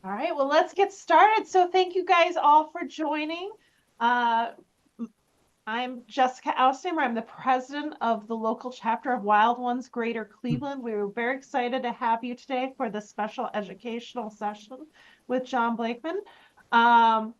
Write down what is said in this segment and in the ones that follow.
All right, well, let's get started. So thank you guys all for joining. Uh, I'm Jessica Austimer. I'm the president of the local chapter of Wild Ones Greater Cleveland. We were very excited to have you today for the special educational session with John Blakeman. Um,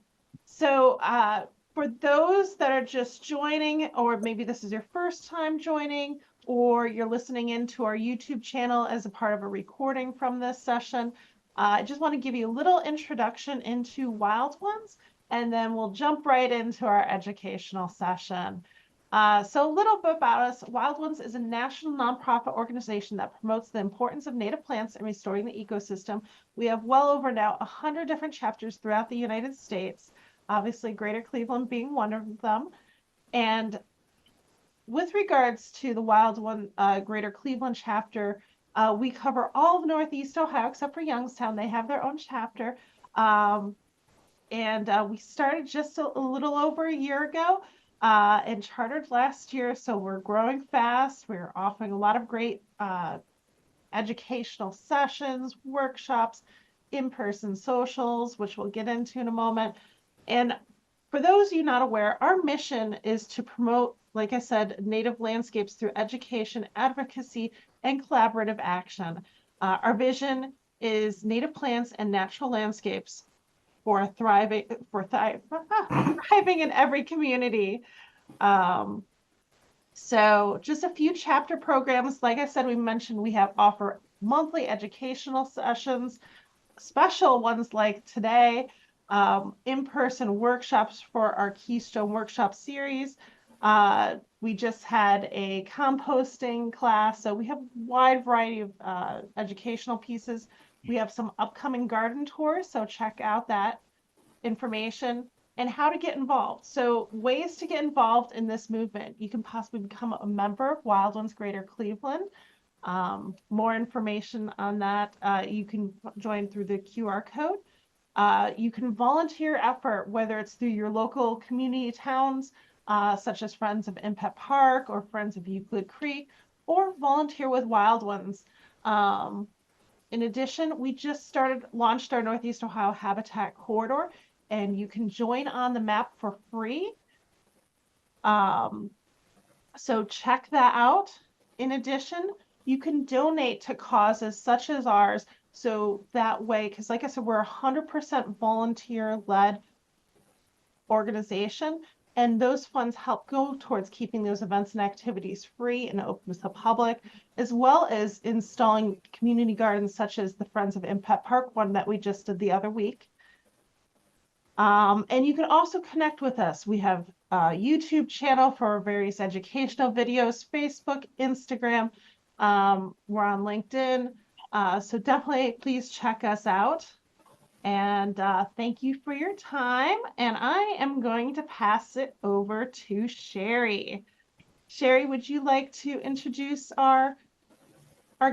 for those that are just joining, or maybe this is your first time joining, or you're listening into our YouTube channel as a part of a recording from this session, I just want to give you a little introduction into Wild Ones, and then we'll jump right into our educational session. So a little bit about us. Wild Ones is a national nonprofit organization that promotes the importance of native plants and restoring the ecosystem. We have well over now 100 different chapters throughout the United States, obviously Greater Cleveland being one of them. And with regards to the Wild One Greater Cleveland chapter, we cover all of Northeast Ohio except for Youngstown. They have their own chapter. Um, and we started just a little over a year ago and chartered last year. So we're growing fast. We're offering a lot of great educational sessions, workshops, in-person socials, which we'll get into in a moment. And for those of you not aware, our mission is to promote, like I said, native landscapes through education, advocacy, and collaborative action. Our vision is native plants and natural landscapes for thriving in every community. Um, so just a few chapter programs. Like I said, we mentioned we have offer monthly educational sessions, special ones like today, in-person workshops for our Keystone Workshop series. We just had a composting class, so we have a wide variety of educational pieces. We have some upcoming garden tours, so check out that information and how to get involved. So ways to get involved in this movement. You can possibly become a member of Wild Ones Greater Cleveland. More information on that, you can join through the QR code. You can volunteer effort, whether it's through your local community towns, such as Friends of Impet Park or Friends of Euclid Creek, or volunteer with Wild Ones. Um, in addition, we just launched our Northeast Ohio Habitat Corridor, and you can join on the map for free. Um, so check that out. In addition, you can donate to causes such as ours. So that way, because like I said, we're 100% volunteer-led organization, and those funds help go towards keeping those events and activities free and open to the public, as well as installing community gardens such as the Friends of Impet Park one that we just did the other week. And you can also connect with us. We have a YouTube channel for various educational videos, Facebook, Instagram. We're on LinkedIn. So definitely please check us out. And thank you for your time. And I am going to pass it over to Sherry. Sherry, would you like to introduce our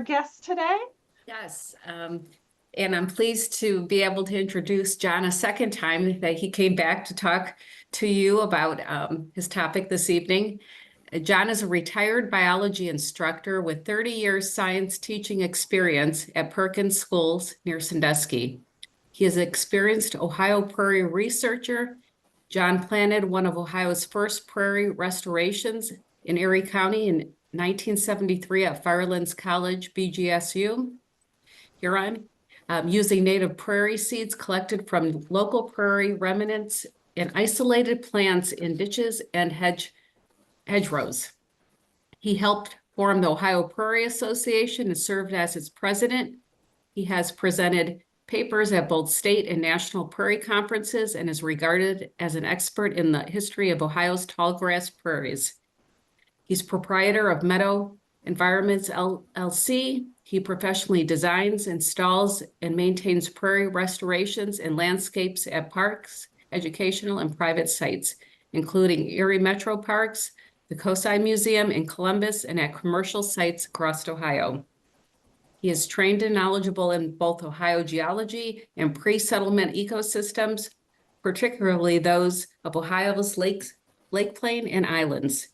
guest today? Yes, and I'm pleased to be able to introduce John a second time that he came back to talk to you about his topic this evening. John is a retired biology instructor with 30 years science teaching experience at Perkins Schools near Sandusky. He is an experienced Ohio prairie researcher. John planted one of Ohio's first prairie restorations in Erie County in 1973 at Firelands College, BGSU. Huron, using native prairie seeds collected from local prairie remnants and isolated plants in ditches and hedgerows. He helped form the Ohio Prairie Association and served as its president. He has presented papers at both state and national prairie conferences and is regarded as an expert in the history of Ohio's tallgrass prairies. He's proprietor of Meadow Environments LLC. He professionally designs, installs, and maintains prairie restorations and landscapes at parks, educational, and private sites, including Erie Metro Parks, the Cosi Museum in Columbus, and at commercial sites across Ohio. He is trained and knowledgeable in both Ohio geology and pre-settlement ecosystems, particularly those of Ohio's lakes, lake plain, and islands.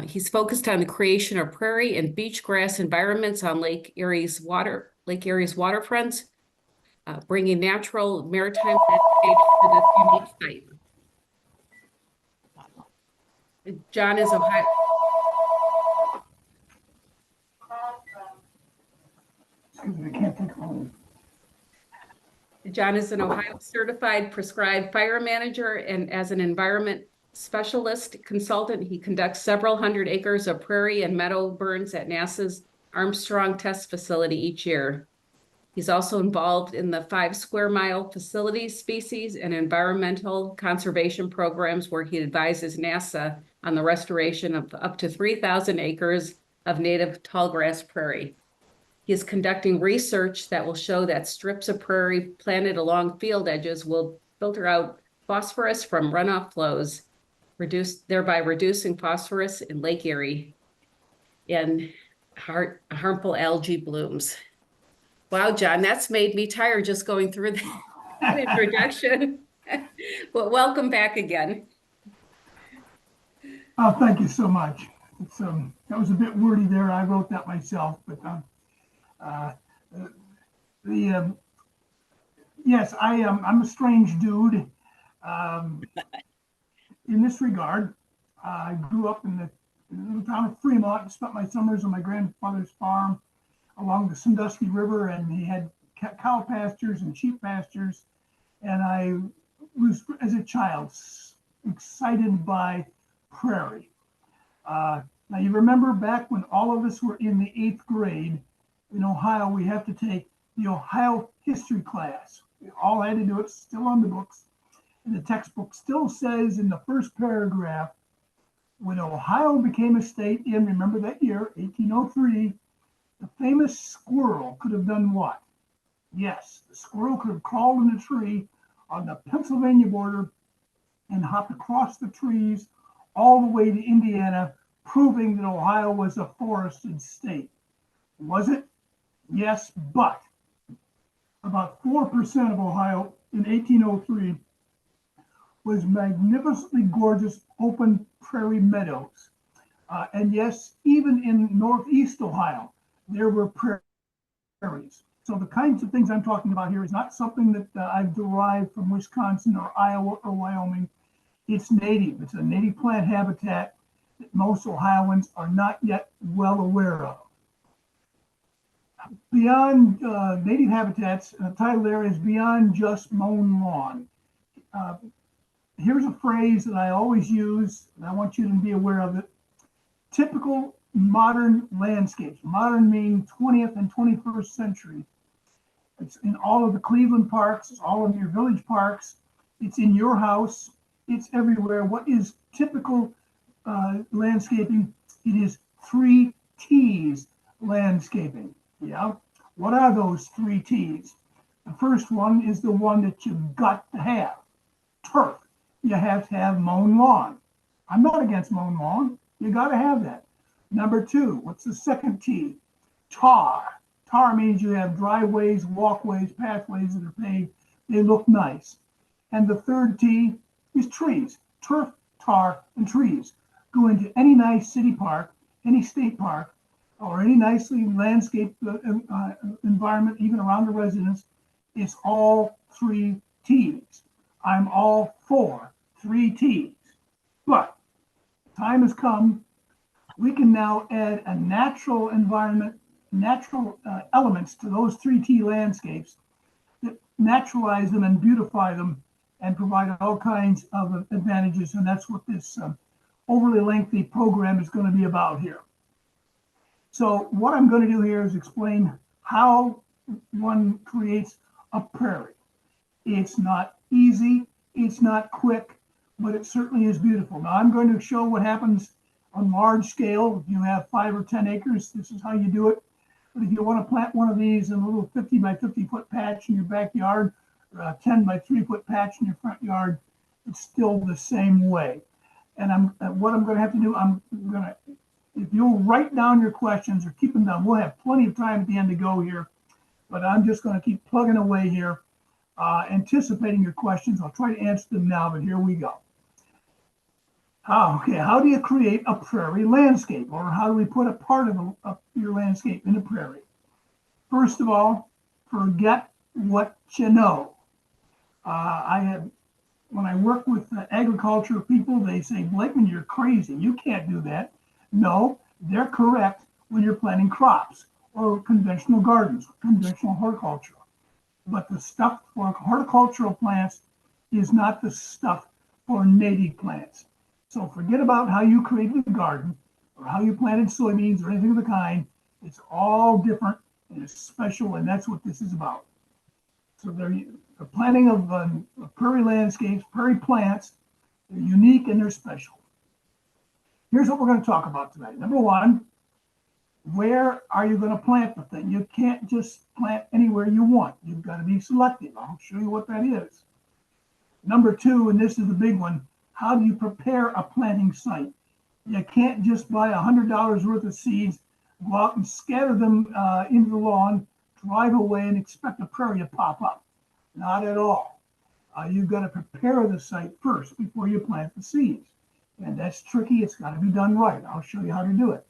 He's focused on the creation of prairie and beach grass environments on Lake Erie's waterfronts, bringing natural maritime landscapes to this unique site. John is Ohio. John is an Ohio certified prescribed fire manager, and as an environment specialist consultant, he conducts several hundred acres of prairie and meadow burns at NASA's Armstrong Test Facility each year. He's also involved in the 5 square mile facilities, species, and environmental conservation programs where he advises NASA on the restoration of up to 3,000 acres of native tallgrass prairie. He is conducting research that will show that strips of prairie planted along field edges will filter out phosphorus from runoff flows, thereby reducing phosphorus in Lake Erie and harmful algae blooms. Wow, John, that's made me tired just going through that introduction. Well, welcome back again. Oh, thank you so much. It's, that was a bit wordy there. I wrote that myself, but yes, I'm a strange dude. In this regard, I grew up in the little town of Fremont and spent my summers on my grandfather's farm along the Sandusky River, and he had cow pastures and sheep pastures. And I was, as a child, excited by prairie. Now you remember back when all of us were in the 8th grade in Ohio, we have to take the Ohio history class. We all had to do it, still on the books. And the textbook still says in the first paragraph, when Ohio became a state in, remember that year, 1803, the famous squirrel could have done what? Yes, the squirrel could have crawled in a tree on the Pennsylvania border and hopped across the trees all the way to Indiana, proving that Ohio was a forested state. Was it? Yes, but about 4% of Ohio in 1803 was magnificently gorgeous open prairie meadows. And yes, even in Northeast Ohio, there were prairies. So the kinds of things I'm talking about here is not something that I've derived from Wisconsin or Iowa or Wyoming. It's native. It's a native plant habitat that most Ohioans are not yet well aware of. Beyond native habitats, the title there is beyond just mown lawn. Here's a phrase that I always use, and I want you to be aware of it. Typical modern landscapes, modern meaning 20th and 21st century. It's in all of the Cleveland parks, it's all of your village parks, it's in your house, it's everywhere. What is typical landscaping? It is 3 T's landscaping. Yeah. What are those 3 T's? The first one is the one that you've got to have. Turf. You have to have mown lawn. I'm not against mown lawn. You got to have that. Number 2, what's the second T? Tar. Tar means you have driveways, walkways, pathways that are paved. They look nice. And the third T is trees. Turf, tar, and trees. Go into any nice city park, any state park, or any nicely landscaped environment, even around the residence. It's all 3 T's. I'm all for 3 T's. But time has come. We can now add a natural environment, natural elements to those 3 T landscapes that naturalize them and beautify them and provide all kinds of advantages. And that's what this overly lengthy program is going to be about here. So what I'm going to do here is explain how one creates a prairie. It's not easy, it's not quick, but it certainly is beautiful. Now I'm going to show what happens on large scale. If you have 5 or 10 acres, this is how you do it. But if you want to plant one of these in a little 50 by 50 foot patch in your backyard, or a 10 by 3 foot patch in your front yard, it's still the same way. And what I'm going to have to do, if you'll write down your questions or keep them down, we'll have plenty of time at the end to go here, but I'm just going to keep plugging away here, anticipating your questions. I'll try to answer them now, but here we go. Okay, how do you create a prairie landscape, or how do we put a part of your landscape in a prairie? First of all, forget what you know. When I work with agriculture people, they say, Blakeman, you're crazy. You can't do that. No, they're correct when you're planting crops or conventional gardens, conventional horticulture. But the stuff for horticultural plants is not the stuff for native plants. So forget about how you created a garden or how you planted soybeans or anything of the kind. It's all different and it's special, and that's what this is about. So the planting of prairie landscapes, prairie plants, they're unique and they're special. Here's what we're going to talk about tonight. Number one, where are you going to plant the thing? You can't just plant anywhere you want. You've got to be selective. I'll show you what that is. Number two, and this is the big one, how do you prepare a planting site? You can't just buy $100 worth of seeds, go out and scatter them into the lawn, drive away and expect a prairie to pop up. Not at all. You've got to prepare the site first before you plant the seeds. And that's tricky. It's got to be done right. I'll show you how to do it.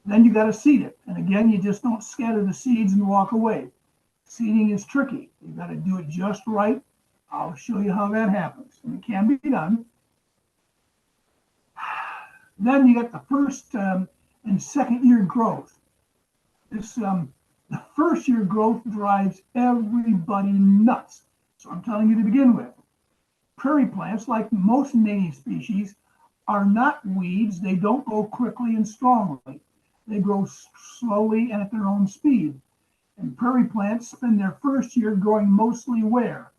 Then you got to seed it. And again, you just don't scatter the seeds and walk away. Seeding is tricky. You got to do it just right. I'll show you how that happens. And it can be done. Then you got the first and second year growth. The first year growth drives everybody nuts. So I'm telling you to begin with. Prairie plants, like most native species, are not weeds. They don't grow quickly and strongly. They grow slowly and at their own speed. And prairie plants spend their first year growing mostly where?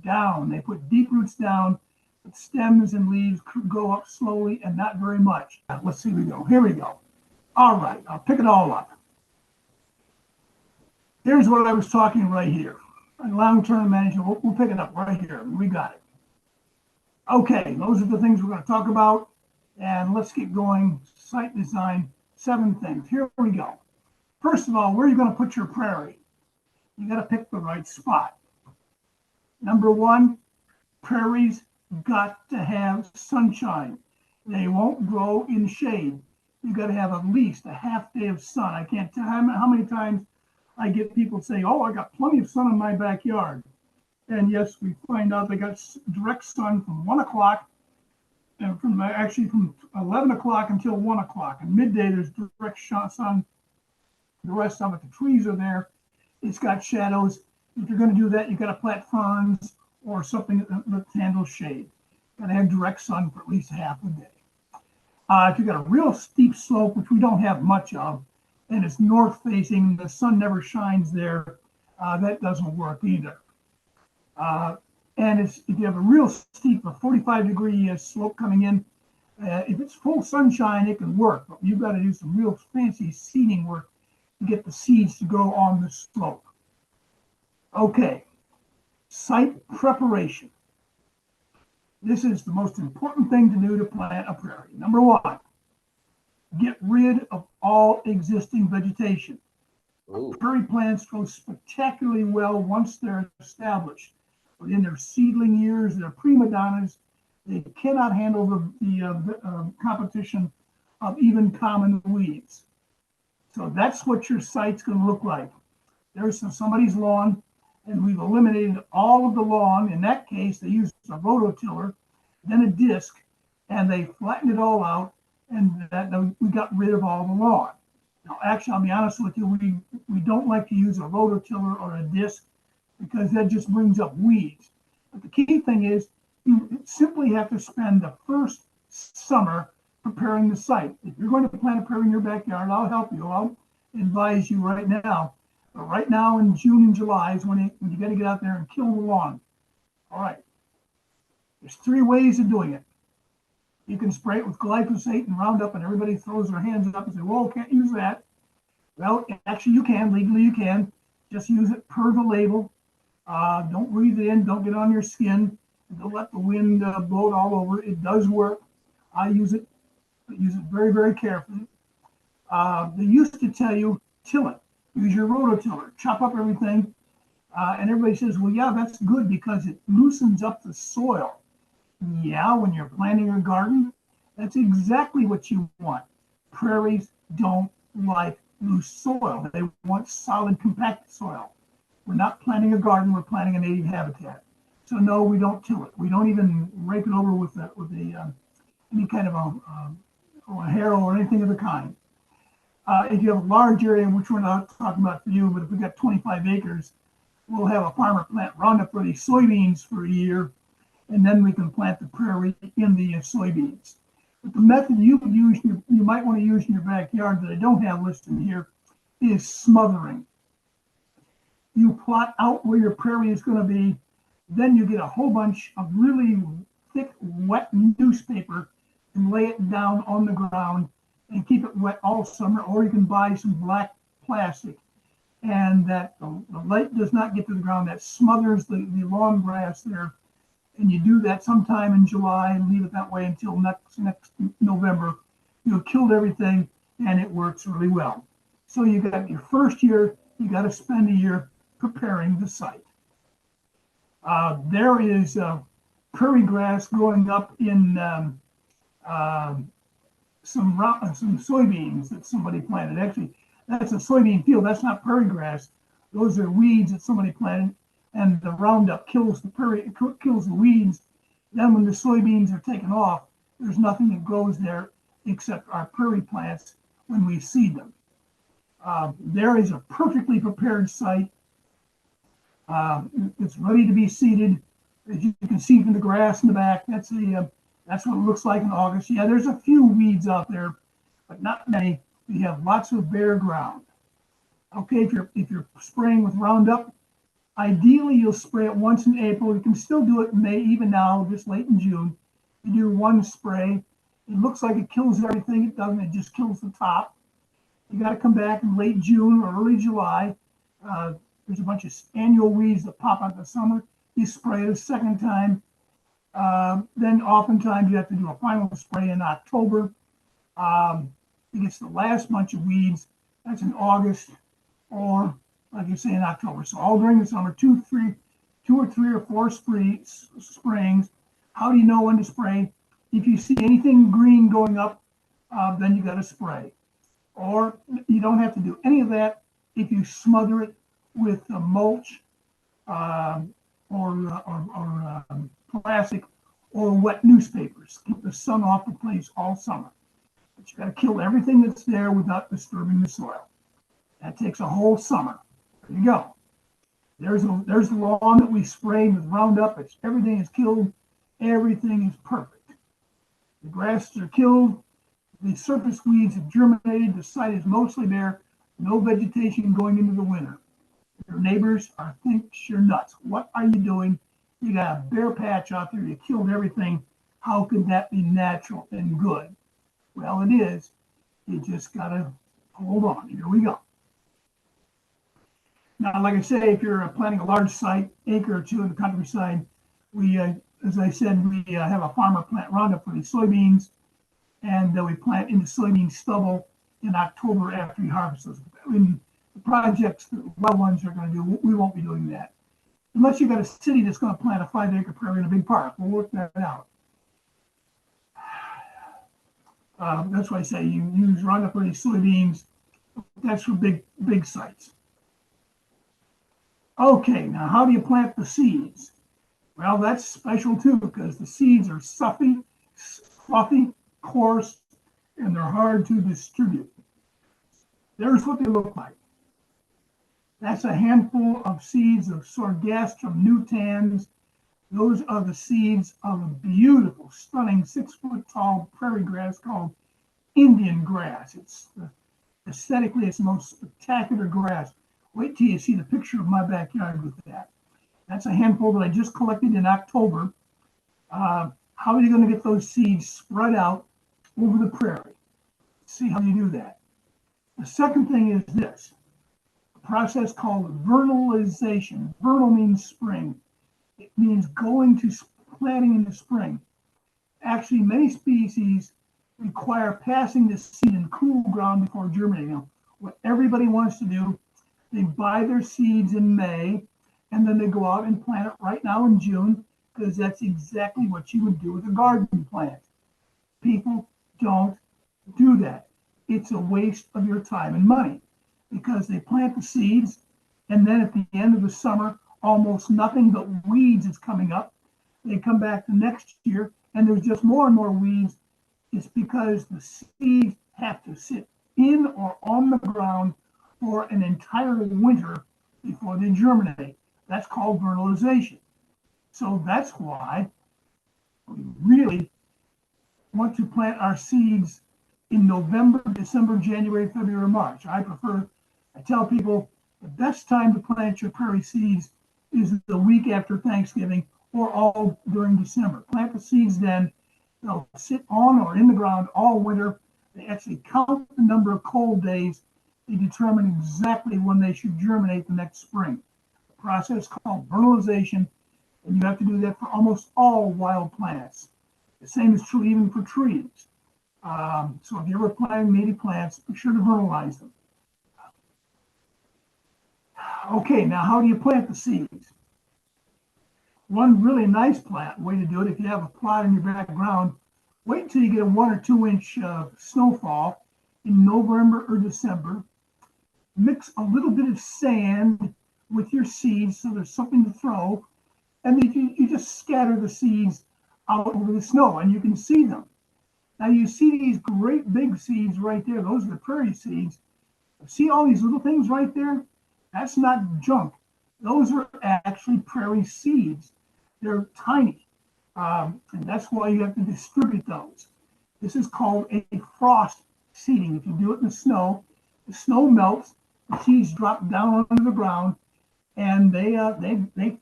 Down. They put deep roots down, but stems and leaves go up slowly and not very much. Let's see, we go. Here we go. All right, I'll pick it all up. Here's what I was talking right here. Long-term management, we'll pick it up right here. We got it. Okay, those are the things we're going to talk about. And let's get going. Site design, 7 things. Here we go. First of all, where are you going to put your prairie? You got to pick the right spot. Number one, prairies got to have sunshine. They won't grow in shade. You got to have at least a half day of sun. I can't tell how many times I get people say, oh, I got plenty of sun in my backyard. And yes, we find out they got direct sun from 1 o'clock, and from 11 o'clock until 1 o'clock. And midday, there's direct sun. The rest of it, the trees are there. It's got shadows. If you're going to do that, you got to plant ferns or something that handles shade. Got to have direct sun for at least half a day. If you got a real steep slope, which we don't have much of, and it's north facing, the sun never shines there, that doesn't work either. And if you have a real steep, a 45-degree slope coming in, if it's full sunshine, it can work, but you've got to do some real fancy seeding work to get the seeds to grow on the slope. Okay, site preparation. This is the most important thing to do to plant a prairie. Number one, get rid of all existing vegetation. Ooh. Prairie plants grow spectacularly well once they're established. But in their seedling years, they're prima donnas. They cannot handle the competition of even common weeds. So that's what your site's going to look like. There's somebody's lawn, and we've eliminated all of the lawn. In that case, they used a rototiller, then a disc, and they flattened it all out, and we got rid of all the lawn. Now, actually, I'll be honest with you, we don't like to use a rototiller or a disc because that just brings up weeds. But the key thing is you simply have to spend the first summer preparing the site. If you're going to plant a prairie in your backyard, I'll help you. I'll advise you right now. But right now in June and July is when you got to get out there and kill the lawn. All right. There's 3 ways of doing it. You can spray it with glyphosate and Roundup, and everybody throws their hands up and say, well, can't use that. Well, actually you can, legally you can. Just use it per the label. Don't breathe it in, don't get on your skin. Don't let the wind blow it all over. It does work. I use it very, very carefully. They used to tell you, till it. Use your rototiller, chop up everything. And everybody says, well, yeah, that's good because it loosens up the soil. Yeah, when you're planting your garden, that's exactly what you want. Prairies don't like loose soil. They want solid, compact soil. We're not planting a garden, we're planting a native habitat. So no, we don't till it. We don't even rake it over with any kind of a harrow or anything of the kind. If you have a large area, which we're not talking about for you, but if we've got 25 acres, we'll have a farmer plant Roundup Ready soybeans for a year, and then we can plant the prairie in the soybeans. But the method you might want to use in your backyard that I don't have listed here is smothering. You plot out where your prairie is going to be, then you get a whole bunch of really thick, wet newspaper and lay it down on the ground and keep it wet all summer, or you can buy some black plastic, and that the light does not get to the ground. That smothers the lawn grass there, and you do that sometime in July and leave it that way until next November. You've killed everything, and it works really well. So you got your first year, you got to spend a year preparing the site. There is prairie grass growing up in some soybeans that somebody planted. Actually, that's a soybean field. That's not prairie grass. Those are weeds that somebody planted, and the Roundup kills the weeds. Then when the soybeans are taken off, there's nothing that grows there except our prairie plants when we seed them. There is a perfectly prepared site. It's ready to be seeded. As you can see from the grass in the back, that's what it looks like in August. Yeah, there's a few weeds out there, but not many. We have lots of bare ground. Okay, if you're spraying with Roundup, ideally you'll spray it once in April. You can still do it in May, even now, just late in June. You do one spray. It looks like it kills everything. It doesn't. It just kills the top. You got to come back in late June or early July. There's a bunch of annual weeds that pop out in the summer. You spray it a second time. Then oftentimes you have to do a final spray in October. It gets the last bunch of weeds. That's in August, or like you say, in October. So all during the summer, two or three or four sprayings. How do you know when to spray? If you see anything green going up, then you got to spray. Or you don't have to do any of that if you smother it with mulch or plastic or wet newspapers. Keep the sun off the place all summer. But you got to kill everything that's there without disturbing the soil. That takes a whole summer. There you go. There's the lawn that we sprayed with Roundup. Everything is killed. Everything is perfect. The grasses are killed. The surface weeds have germinated. The site is mostly bare. No vegetation going into the winter. Your neighbors think you're nuts. What are you doing? You got a bare patch out there. You killed everything. How could that be natural and good? Well, it is. You just got to hold on. Here we go. Now, like I say, if you're planting a large site, acre or two in the countryside, we, as I said, we have a farmer plant Roundup for the soybeans, and we plant into soybean stubble in October after we harvest those. In the projects that well ones are going to do, we won't be doing that. Unless you've got a city that's going to plant a 5-acre prairie in a big park. We'll work that out. That's why I say you use Roundup Ready soybeans. That's for big sites. Okay, now how do you plant the seeds? Well, that's special too, because the seeds are fluffy, coarse, and they're hard to distribute. There's what they look like. That's a handful of seeds of Sorghastrum nutans. Those are the seeds of a beautiful, stunning 6-foot-tall prairie grass called Indian grass. Aesthetically, it's the most spectacular grass. Wait till you see the picture of my backyard with that. That's a handful that I just collected in October. How are you going to get those seeds spread out over the prairie? See how you do that. The second thing is this, a process called vernalization. Vernal means spring. It means going to planting in the spring. Actually, many species require passing the seed in cool ground before germinating. Now, what everybody wants to do, they buy their seeds in May, and then they go out and plant it right now in June, because that's exactly what you would do with a garden plant. People don't do that. It's a waste of your time and money, because they plant the seeds, And then at the end of the summer, almost nothing but weeds is coming up. They come back the next year and there's just more and more weeds. It's because the seeds have to sit in or on the ground for an entire winter before they germinate. That's called vernalization. So that's why we really want to plant our seeds in November, December, January, February, March. I tell people the best time to plant your prairie seeds is the week after Thanksgiving or all during December. Plant the seeds then. They'll sit on or in the ground all winter. They actually count the number of cold days. They determine exactly when they should germinate the next spring. A process called vernalization, and you have to do that for almost all wild plants. The same is true even for trees. So if you're ever planting native plants, be sure to vernalize them. Okay, now how do you plant the seeds? One really nice way to do it, if you have a plot in your background, wait until you get a 1 or 2 inch snowfall in November or December. Mix a little bit of sand with your seeds so there's something to throw, and then you just scatter the seeds out over the snow and you can see them. Now you see these great big seeds right there. Those are the prairie seeds. See all these little things right there? That's not junk. Those are actually prairie seeds. They're tiny. And that's why you have to distribute those. This is called a frost seeding. If you do it in the snow melts, the seeds drop down onto the ground, and they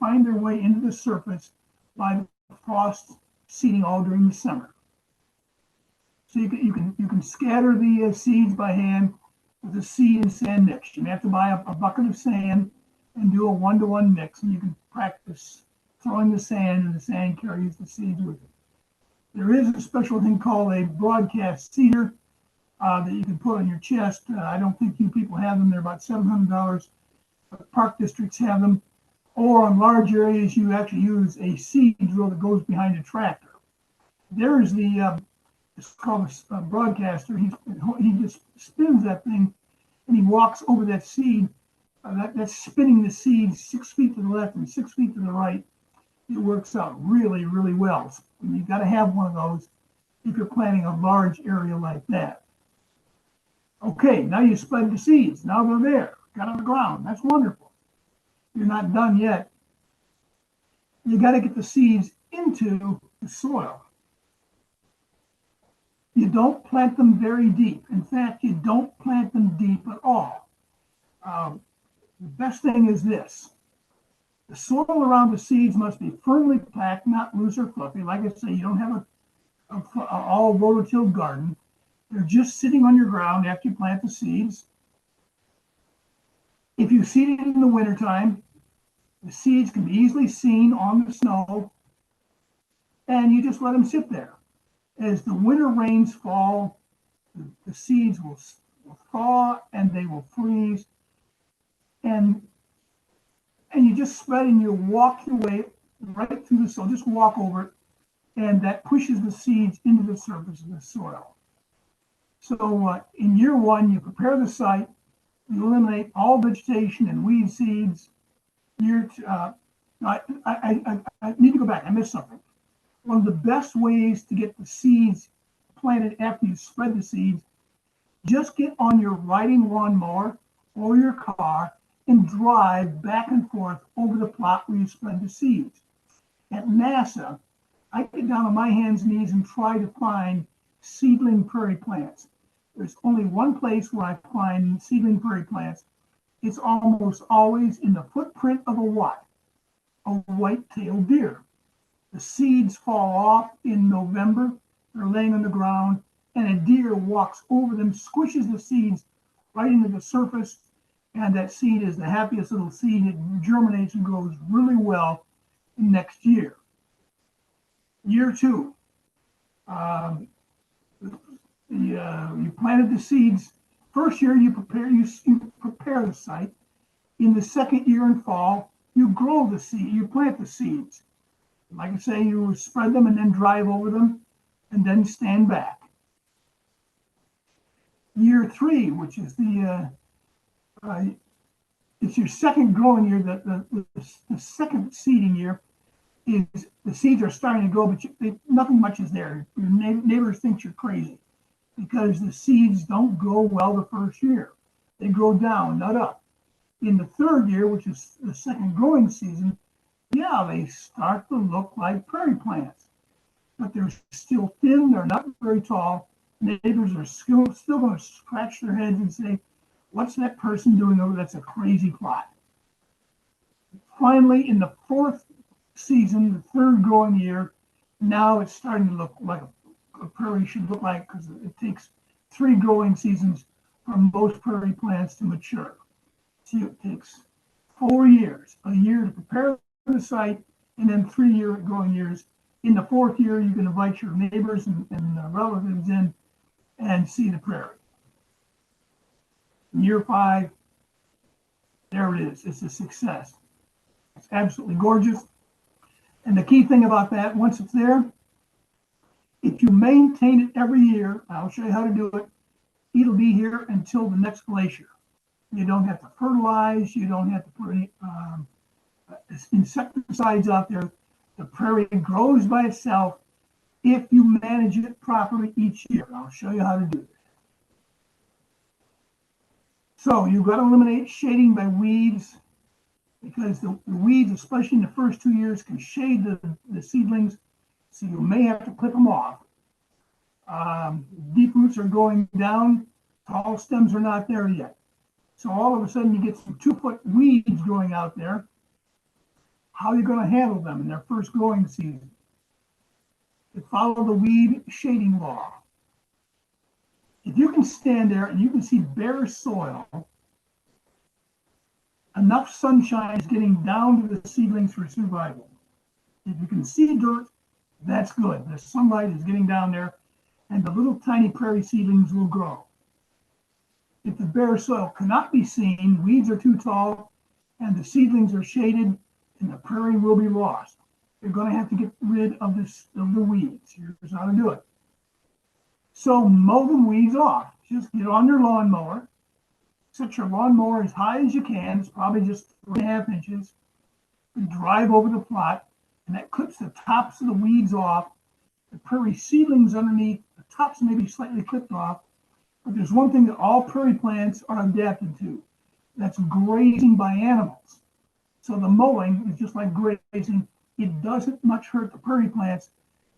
find their way into the surface by the frost seeding all during the summer. So you can scatter the seeds by hand with a seed and sand mix. You have to buy a bucket of sand and do a 1-to-1 mix, and you can practice throwing the sand, and the sand carries the seeds with it. There is a special thing called a broadcast seeder that you can put on your chest. I don't think you people have them. They're about $700. Park districts have them. Or on large areas, you actually use a seed drill that goes behind a tractor. There's it's called a broadcaster. He just spins that thing, and he walks over that seed. That's spinning the seed 6 feet to the left and 6 feet to the right. It works out really, really well. You've got to have one of those if you're planting a large area like that. Okay, now you spread the seeds. Now they're there, got on the ground. That's wonderful. You're not done yet. You got to get the seeds into the soil. You don't plant them very deep. In fact, you don't plant them deep at all. The best thing is this. The soil around the seeds must be firmly packed, not loose or fluffy. Like I say, you don't have a all rototilled garden. They're just sitting on your ground after you plant the seeds. If you seed it in the wintertime, the seeds can be easily seen on the snow, and you just let them sit there. As the winter rains fall, the seeds will thaw and they will freeze, and you just spread and you walk your way right through the soil. Just walk over it, and that pushes the seeds into the surface of the soil. So in year one, you prepare the site, you eliminate all vegetation and weed seeds. I need to go back. I missed something. One of the best ways to get the seeds planted after you spread the seeds, just get on your riding lawnmower or your car and drive back and forth over the plot where you spread the seeds. At NASA, I get down on my hands and knees and try to find seedling prairie plants. There's only one place where I find seedling prairie plants. It's almost always in the footprint of a white-tailed deer. The seeds fall off in November. They're laying on the ground, and a deer walks over them, squishes the seeds right into the surface, and that seed is the happiest little seed. It germinates and grows really well next year. Year two, you planted the seeds. First year, you prepare the site. In the second year in fall, you grow the seed. You plant the seeds. Like I say, you spread them and then drive over them, and then stand back. Year three, which is it's your second growing year, the second seeding year is the seeds are starting to grow, but nothing much is there. Your neighbors think you're crazy because the seeds don't grow well the first year. They grow down, not up. In the third year, which is the second growing season, yeah, they start to look like prairie plants, but they're still thin. They're not very tall. Neighbors are still going to scratch their heads and say, "What's that person doing over? That's a crazy plot." Finally, in the fourth season, the third growing year, now it's starting to look like a prairie should look like, because it takes 3 growing seasons for most prairie plants to mature. See, it takes 4 years, a year to prepare the site, and then 3 growing years. In the fourth year, you can invite your neighbors and relatives in and see the prairie. In year 5, there it is. It's a success. It's absolutely gorgeous. And the key thing about that, once it's there, if you maintain it every year, I'll show you how to do it, it'll be here until the next glacier. You don't have to fertilize, you don't have to put any insecticides out there. The prairie grows by itself if you manage it properly each year. I'll show you how to do it. So you've got to eliminate shading by weeds, because the weeds, especially in the first 2 years, can shade the seedlings, so you may have to clip them off. Deep roots are going down, tall stems are not there yet. So all of a sudden you get some 2-foot weeds growing out there. How are you going to handle them in their first growing season? You follow the weed shading law. If you can stand there and you can see bare soil, enough sunshine is getting down to the seedlings for survival. If you can see dirt, that's good. The sunlight is getting down there, and the little tiny prairie seedlings will grow. If the bare soil cannot be seen, weeds are too tall, and the seedlings are shaded, and the prairie will be lost. You're going to have to get rid of the weeds. Here's how to do it. So mow the weeds off. Just get on your lawnmower. Set your lawnmower as high as you can. It's probably just 3.5 inches. And drive over the plot, and that clips the tops of the weeds off. The prairie seedlings underneath, the tops may be slightly clipped off. But there's one thing that all prairie plants are adapted to. That's grazing by animals. So the mowing is just like grazing. It doesn't much hurt the prairie plants.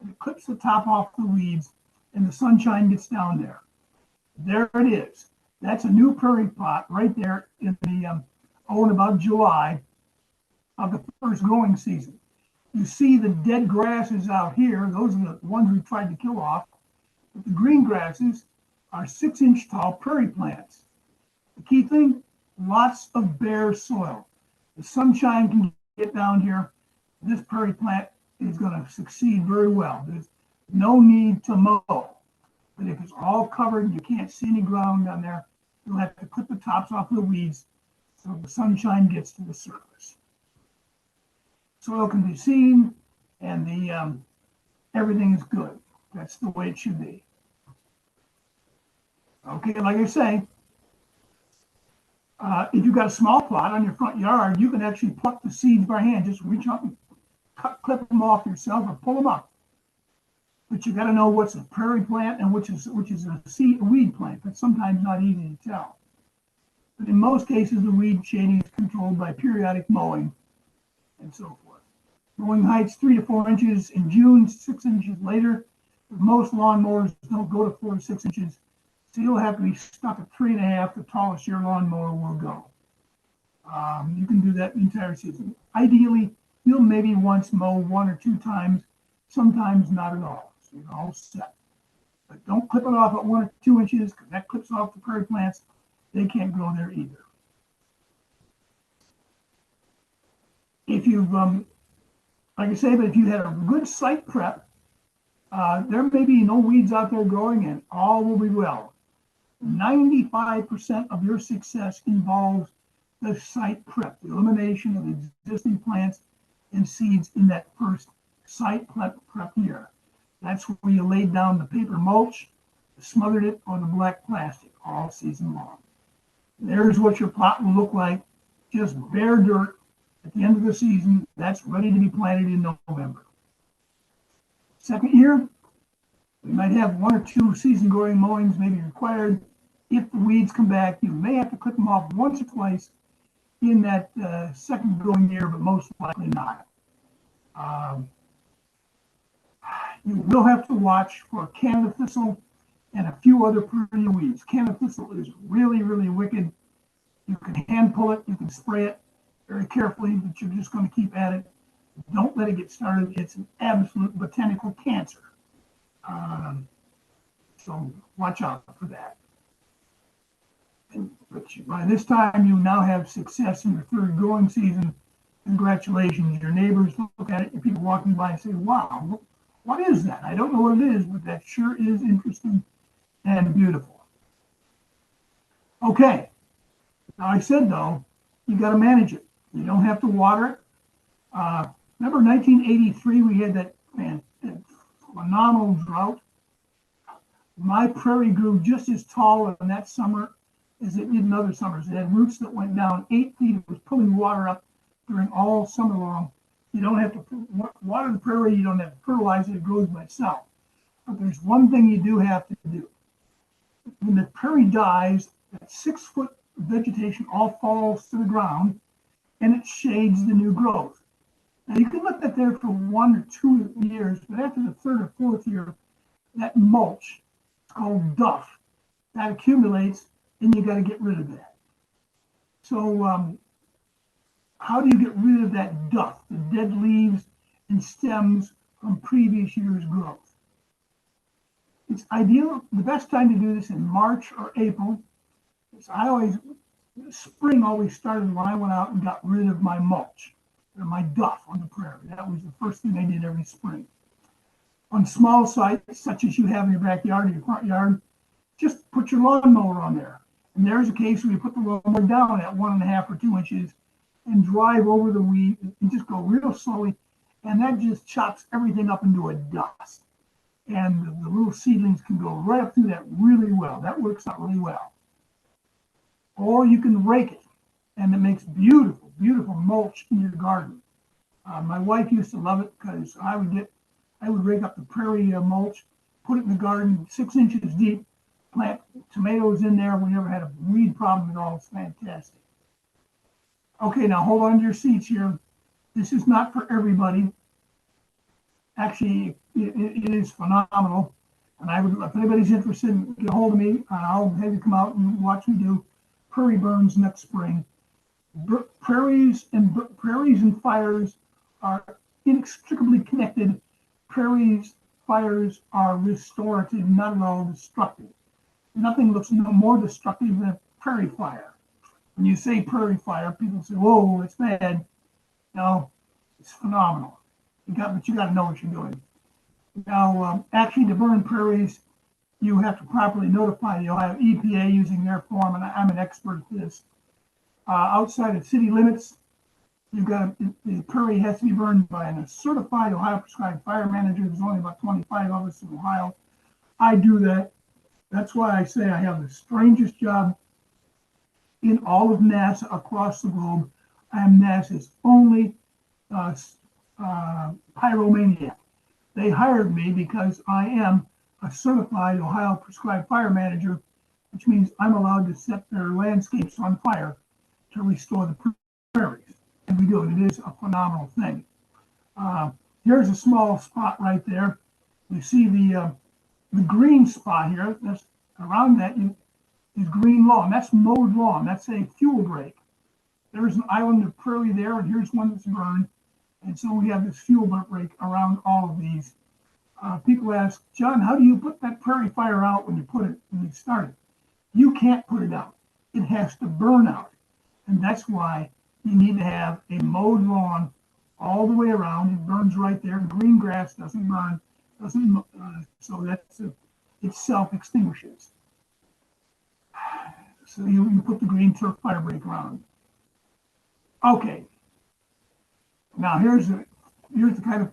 It clips the top off the weeds, and the sunshine gets down there. There it is. That's a new prairie plot right there in about July of the first growing season. You see the dead grasses out here. Those are the ones we tried to kill off. But the green grasses are 6-inch tall prairie plants. The key thing, lots of bare soil. The sunshine can get down here. This prairie plant is going to succeed very well. There's no need to mow. But if it's all covered and you can't see any ground down there, you'll have to clip the tops off the weeds so the sunshine gets to the surface. Soil can be seen, and everything is good. That's the way it should be. Okay, like I say, if you've got a small plot on your front yard, you can actually pluck the seeds by hand. Just reach up and clip them off yourself or pull them up. But you got to know what's a prairie plant and which is a weed plant. That's sometimes not easy to tell. But in most cases, the weed shading is controlled by periodic mowing and so forth. Mowing heights 3 to 4 inches in June, 6 inches later. But most lawnmowers don't go to 4 to 6 inches. So you'll have to be stuck at 3.5, the tallest your lawnmower will go. You can do that the entire season. Ideally, you'll maybe once mow 1 or 2 times, sometimes not at all. So you're all set. But don't clip it off at 1 or 2 inches, because that clips off the prairie plants. They can't grow there either. If you've, like I say, but if you had a good site prep, there may be no weeds out there growing, and all will be well. 95% of your success involves the site prep, the elimination of existing plants and seeds in that first site prep year. That's where you laid down the paper mulch, smothered it on the black plastic all season long. There's what your plot will look like just bare dirt at the end of the season. That's ready to be planted in November. Second year, we might have 1 or 2 season growing mowings maybe required. If the weeds come back, you may have to clip them off once or twice in that second growing year, but most likely not. You will have to watch for Canada thistle and a few other pretty weeds. Canada thistle is really, really wicked. You can hand pull it, you can spray it very carefully, but you're just going to keep at it. Don't let it get started. It's an absolute botanical cancer. So watch out for that. But by this time, you now have success in your third growing season. Congratulations. Your neighbors look at it, and people walking by and say, wow, what is that? I don't know what it is, but that sure is interesting and beautiful. Okay. Now I said, though, you got to manage it. You don't have to water it. Remember 1983, we had that phenomenal drought. My prairie grew just as tall in that summer as it did in other summers. It had roots that went down 8 feet. It was pulling water up during all summer long. You don't have to water the prairie. You don't have to fertilize it. It grows by itself. But there's one thing you do have to do. When the prairie dies, that 6-foot vegetation all falls to the ground and it shades the new growth. Now you can let that there for 1 or 2 years, but after the 3rd or 4th year, that mulch, it's called duff, that accumulates, and you got to get rid of that. So how do you get rid of that duff, the dead leaves and stems from previous year's growth? It's ideal, the best time to do this in March or April. Spring always started when I went out and got rid of my mulch, or my duff on the prairie. That was the first thing I did every spring. On small sites, such as you have in your backyard or your front yard, just put your lawnmower on there. And there's a case where you put the lawnmower down at 1.5 or 2 inches and drive over the weed and just go real slowly. And that just chops everything up into a dust. And the little seedlings can go right up through that really well. That works out really well. Or you can rake it, and it makes beautiful, beautiful mulch in your garden. My wife used to love it because I would rake up the prairie mulch, put it in the garden 6 inches deep, plant tomatoes in there. We never had a weed problem at all. It's fantastic. Okay, now hold on to your seats here. This is not for everybody. Actually, it is phenomenal. And I would, if anybody's interested, get a hold of me. I'll have you come out and watch me do prairie burns next spring. Prairies and fires are inextricably connected. Fires are restorative, not at all destructive. Nothing looks more destructive than a prairie fire. When you say prairie fire, people say, whoa, it's bad. No, it's phenomenal. But you got to know what you're doing. Now, actually, to burn prairies, you have to properly notify the Ohio EPA using their form, and I'm an expert at this. Outside of city limits, the prairie has to be burned by a certified Ohio prescribed fire manager. There's only about 25 of us in Ohio. I do that. That's why I say I have the strangest job in all of NASA across the globe. I am NASA's only pyromaniac. They hired me because I am a certified Ohio prescribed fire manager, which means I'm allowed to set their landscapes on fire to restore the prairies. And we do it. It is a phenomenal thing. Here's a small spot right there. You see the green spot here. That's around that is green lawn. That's mowed lawn. That's a fuel break. There's an island of prairie there, and here's one that's burned. And so we have this fuel break around all of these. People ask, John, how do you put that prairie fire out when you start it? You can't put it out. It has to burn out. And that's why you need to have a mowed lawn all the way around. It burns right there. Green grass doesn't burn, so it self-extinguishes. So you put the green turf fire break around. Okay. Now here's the kind of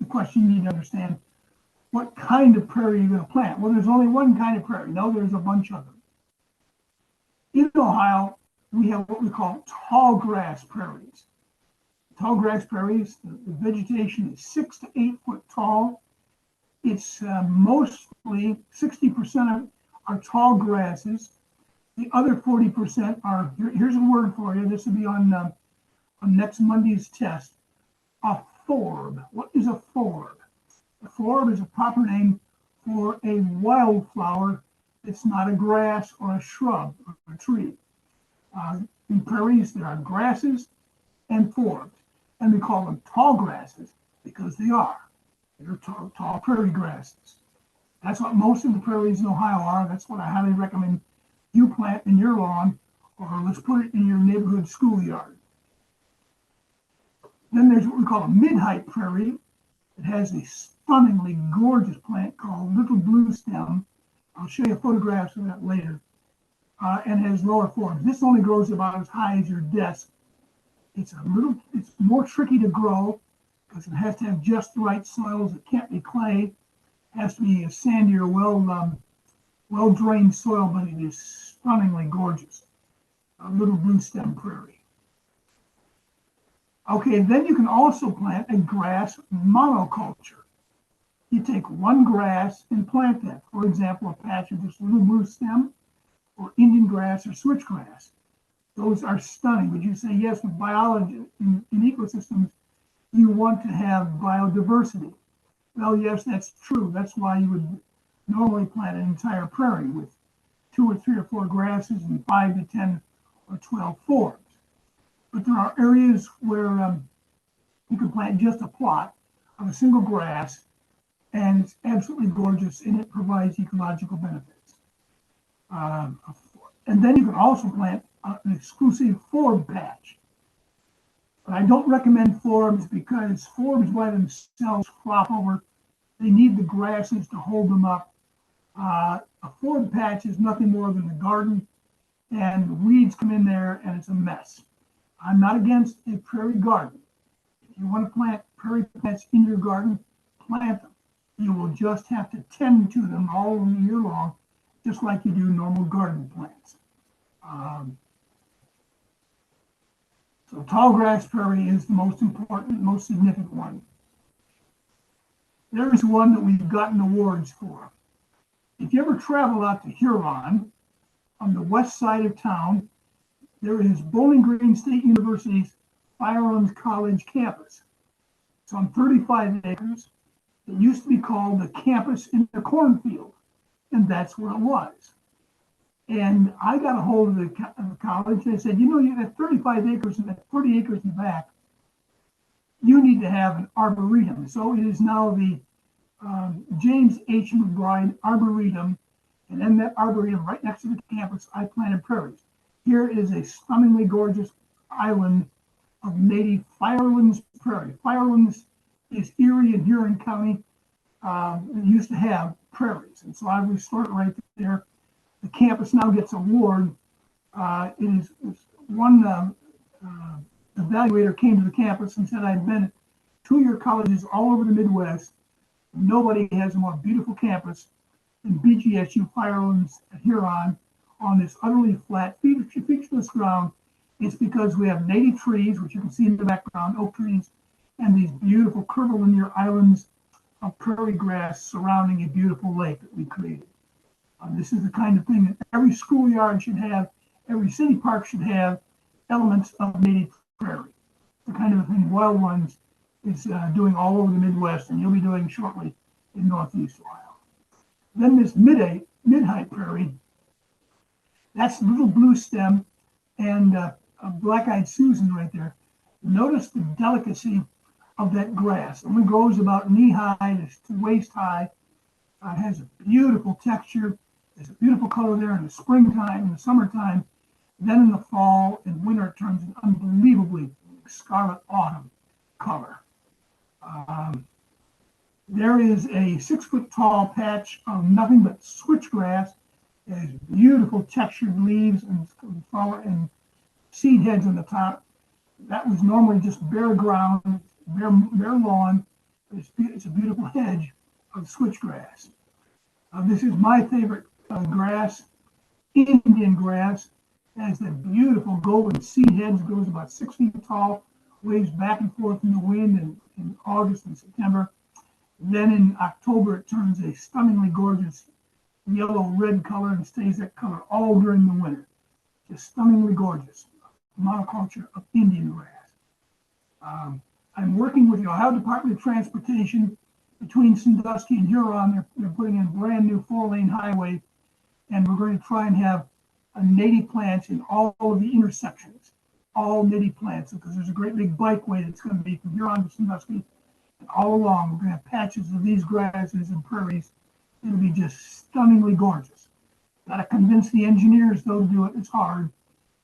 question you need to understand. What kind of prairie are you going to plant? Well, there's only one kind of prairie. No, there's a bunch of them. In Ohio, we have what we call tall grass prairies. Tall grass prairies, the vegetation is 6 to 8 foot tall. It's mostly 60% of are tall grasses. The other 40% are, here's a word for you, this will be on next Monday's test, a forb. What is a forb? A forb is a proper name for a wildflower. It's not a grass or a shrub or a tree. In prairies, there are grasses and forbs, and we call them tall grasses because they are. They're tall prairie grasses. That's what most of the prairies in Ohio are. That's what I highly recommend you plant in your lawn, or let's put it in your neighborhood schoolyard. Then there's what we call a mid-height prairie. It has a stunningly gorgeous plant called little blue stem. I'll show you photographs of that later. And has lower forbs. This only grows about as high as your desk. It's more tricky to grow because it has to have just the right soils. It can't be clay. It has to be a sandy or well-drained soil, but it is stunningly gorgeous. A little blue stem prairie. Okay, then you can also plant a grass monoculture. You take one grass and plant that. For example, a patch of this little blue stem, or Indian grass or switchgrass. Those are stunning. But you say, yes, with biology in ecosystems, you want to have biodiversity. Well, yes, that's true. That's why you would normally plant an entire prairie with 2 or 3 or 4 grasses and 5 to 10 or 12 forbs. But there are areas where you can plant just a plot of a single grass, and it's absolutely gorgeous, and it provides ecological benefits. And then you can also plant an exclusive forb patch. But I don't recommend forbs because forbs by themselves flop over. They need the grasses to hold them up. A forb patch is nothing more than a garden, and weeds come in there and it's a mess. I'm not against a prairie garden. If you want to plant prairie plants in your garden, plant them. You will just have to tend to them all year long, just like you do normal garden plants. So tall grass prairie is the most important, most significant one. There is one that we've gotten awards for. If you ever travel out to Huron, on the west side of town, there is Bowling Green State University's Firearms College campus. It's on 35 acres. It used to be called the campus in the cornfield, and that's where it was. And I got a hold of the college and they said, you know, you have 35 acres and 40 acres in the back. You need to have an arboretum. So it is now the James H. McBride Arboretum. And in that arboretum, right next to the campus, I planted prairies. Here is a stunningly gorgeous island of native firelands prairie. Firelands is Erie and Huron County. It used to have prairies. And so I restored it right there. The campus now gets an award. It's one evaluator came to the campus and said, I've been at 2-year colleges all over the Midwest. Nobody has a more beautiful campus than BGSU Firelands at Huron on this utterly flat, featureless ground. It's because we have native trees, which you can see in the background, oak trees, and these beautiful curvilinear islands of prairie grass surrounding a beautiful lake that we created. This is the kind of thing that every schoolyard should have, every city park should have elements of native prairie. The kind of thing Wild Ones is doing all over the Midwest, and you'll be doing shortly in Northeast Ohio. Then this mid-height prairie, that's little blue stem and a black-eyed Susan right there. Notice the delicacy of that grass. It only grows about knee-high to waist-high. It has a beautiful texture. There's a beautiful color there in the springtime, in the summertime. Then in the fall and winter, it turns an unbelievably scarlet autumn color. There is a 6-foot-tall patch of nothing but switchgrass. It has beautiful textured leaves and flower and seed heads on the top. That was normally just bare ground, bare lawn. It's a beautiful hedge of switchgrass. This is my favorite grass, Indian grass. It has that beautiful golden seed heads, grows about 6 feet tall, waves back and forth in the wind in August and September. Then in October, it turns a stunningly gorgeous yellow-red color and stays that color all during the winter. Just stunningly gorgeous. Monoculture of Indian grass. I'm working with the Ohio Department of Transportation between Sandusky and Huron. They're putting in a brand new 4-lane highway, and we're going to try and have native plants in all of the intersections, all native plants, because there's a great big bikeway that's going to be from Huron to Sandusky, and all along we're going to have patches of these grasses and prairies. It'll be just stunningly gorgeous. Got to convince the engineers, though, to do it. It's hard.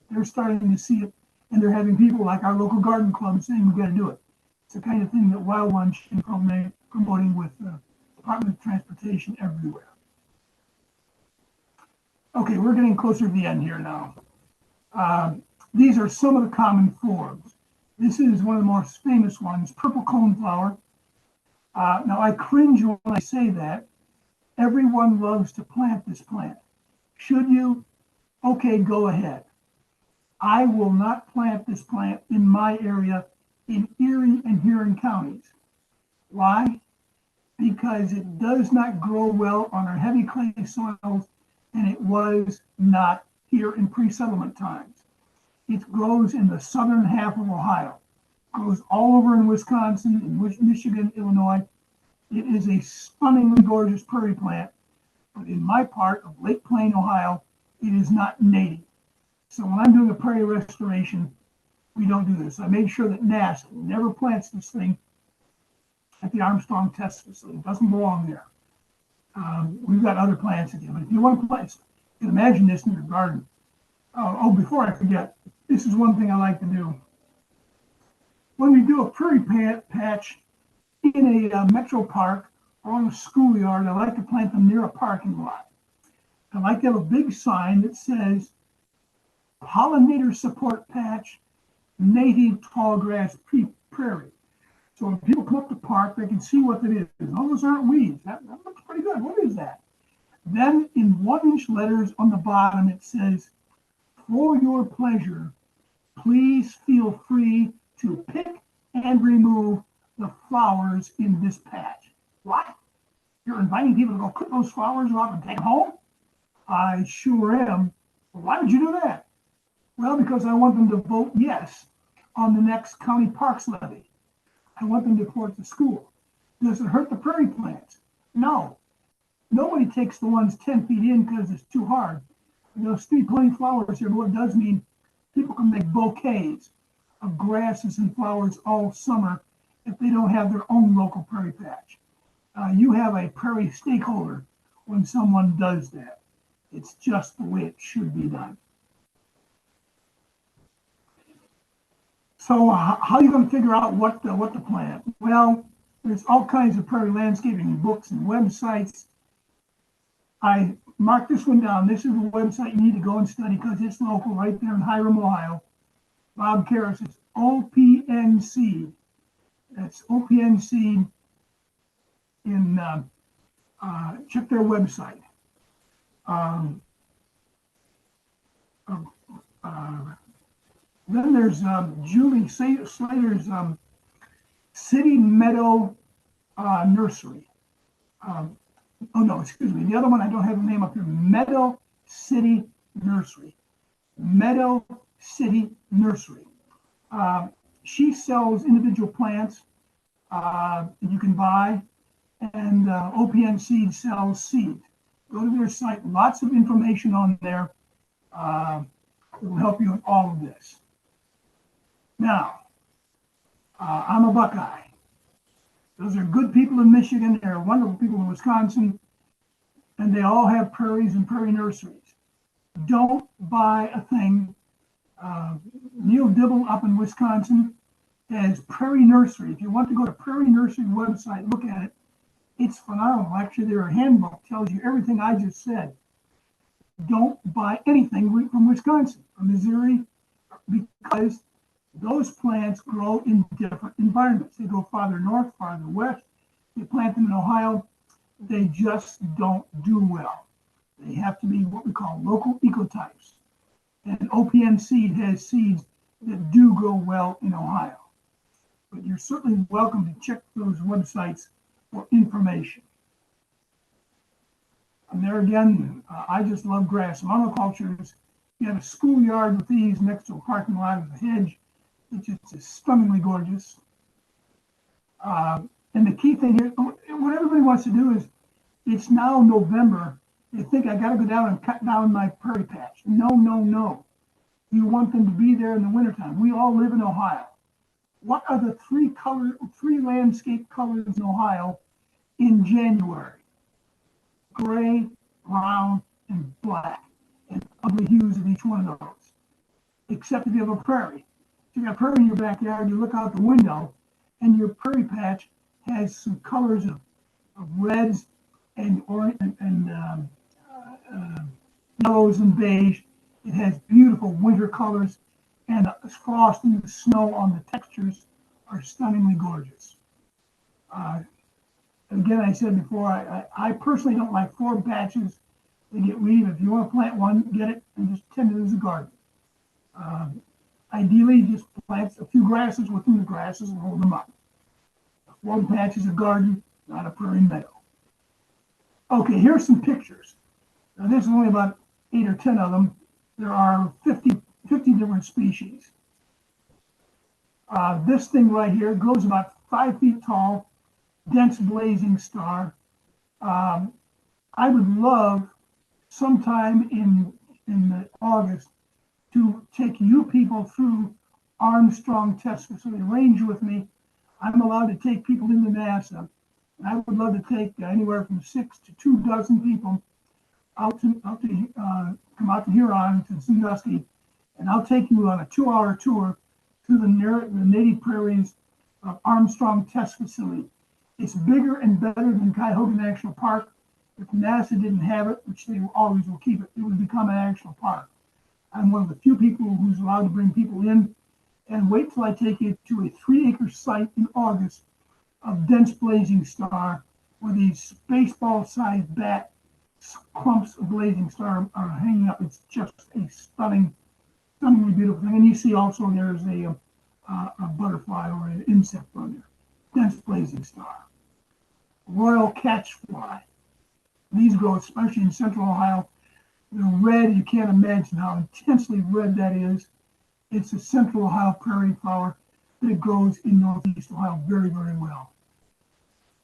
They're starting to see it, and they're having people like our local garden club saying we got to do it. It's the kind of thing that Wild Lunch is promoting with the Department of Transportation everywhere. Okay, we're getting closer to the end here now. These are some of the common forms. This is one of the most famous ones, purple coneflower. Now, I cringe when I say that. Everyone loves to plant this plant. Should you? Okay, go ahead. I will not plant this plant in my area in Erie and Huron counties. Why? Because it does not grow well on our heavy clay soils, and it was not here in pre-settlement times. It grows in the southern half of Ohio, grows all over in Wisconsin, in Michigan, Illinois. It is a stunningly gorgeous prairie plant, but in my part of Lake Plain, Ohio, it is not native. So when I'm doing a prairie restoration, we don't do this. I made sure that NASC never plants this thing at the Armstrong Test Facility. It doesn't belong there. We've got other plants again, but if you want to plant, you can imagine this in your garden. Before I forget, this is one thing I like to do. When we do a prairie patch in a metro park or on a schoolyard, I like to plant them near a parking lot. I like to have a big sign that says pollinator support patch, native tallgrass prairie. So when people come up to the park, they can see what it is. Oh, those aren't weeds. That looks pretty good. What is that? Then in 1-inch letters on the bottom, it says, for your pleasure, please feel free to pick and remove the flowers in this patch. What? You're inviting people to go cut those flowers off and take them home? I sure am. Well, why would you do that? Well, because I want them to vote yes on the next county parks levy. I want them to support the school. Does it hurt the prairie plants? No. Nobody takes the ones 10 feet in because it's too hard. There'll still be plenty of flowers here, but what it does mean, people can make bouquets of grasses and flowers all summer if they don't have their own local prairie patch. You have a prairie stakeholder when someone does that. It's just the way it should be done. So how are you going to figure out what to plant? Well, there's all kinds of prairie landscaping books and websites. I marked this one down. This is the website you need to go and study because it's local right there in Hiram, Ohio. Bob Karras is OPNC. That's OPNC in, check their website. Then there's Julie Slater's City Meadow Nursery. Excuse me. The other one, I don't have the name up here. Meadow City Nursery. Meadow City Nursery. She sells individual plants you can buy, and OPNC sells seeds. Go to their site. Lots of information on there. It will help you in all of this. Now, I'm a Buckeye. Those are good people in Michigan. They're wonderful people in Wisconsin. And they all have prairies and prairie nurseries. Don't buy a thing. Neil Dibble up in Wisconsin has Prairie Nursery. If you want to go to Prairie Nursery website, look at it. It's phenomenal. Actually, their handbook tells you everything I just said. Don't buy anything from Wisconsin, from Missouri, because those plants grow in different environments. They go farther north, farther west. You plant them in Ohio, they just don't do well. They have to be what we call local ecotypes. And OPM seed has seeds that do grow well in Ohio. But you're certainly welcome to check those websites for information. And there again, I just love grass. Monocultures, you have a schoolyard with these next to a parking lot with a hedge. It's just stunningly gorgeous. And the key thing here, what everybody wants to do is, it's now November. They think I got to go down and cut down my prairie patch. No, no, no. You want them to be there in the wintertime. We all live in Ohio. What are the three landscape colors in Ohio in January? Gray, brown, and black, and ugly hues of each one of those. Except if you have a prairie. If you got a prairie in your backyard, you look out the window, and your prairie patch has some colors of reds and orange and yellows and beige. It has beautiful winter colors, and the frost and the snow on the textures are stunningly gorgeous. Again, I said before, I personally don't like four patches. They get weed. If you want to plant one, get it and just tend it as a garden. Ideally, just plant a few grasses within the grasses and hold them up. One patch is a garden, not a prairie meadow. Okay, here's some pictures. Now, there's only about 8 or 10 of them. There are 50 different species. This thing right here grows about 5 feet tall, dense blazing star. I would love sometime in August to take you people through Armstrong Test Facility. Arrange with me. I'm allowed to take people into NASA. And I would love to take anywhere from 6 to 2 dozen people come out to Huron, to Sandusky, and I'll take you on a 2-hour tour through the native prairies of Armstrong Test Facility. It's bigger and better than Cuyahoga National Park. If NASA didn't have it, which they always will keep it, it would become a national park. I'm one of the few people who's allowed to bring people in, and wait till I take you to a 3-acre site in August of dense blazing star, where these baseball-sized bat clumps of blazing star are hanging up. It's just a stunningly beautiful thing. And you see also there's a butterfly or an insect on there. Dense blazing star. Royal catchfly. These grow especially in central Ohio. They're red. You can't imagine how intensely red that is. It's a central Ohio prairie flower that grows in northeast Ohio very, very well.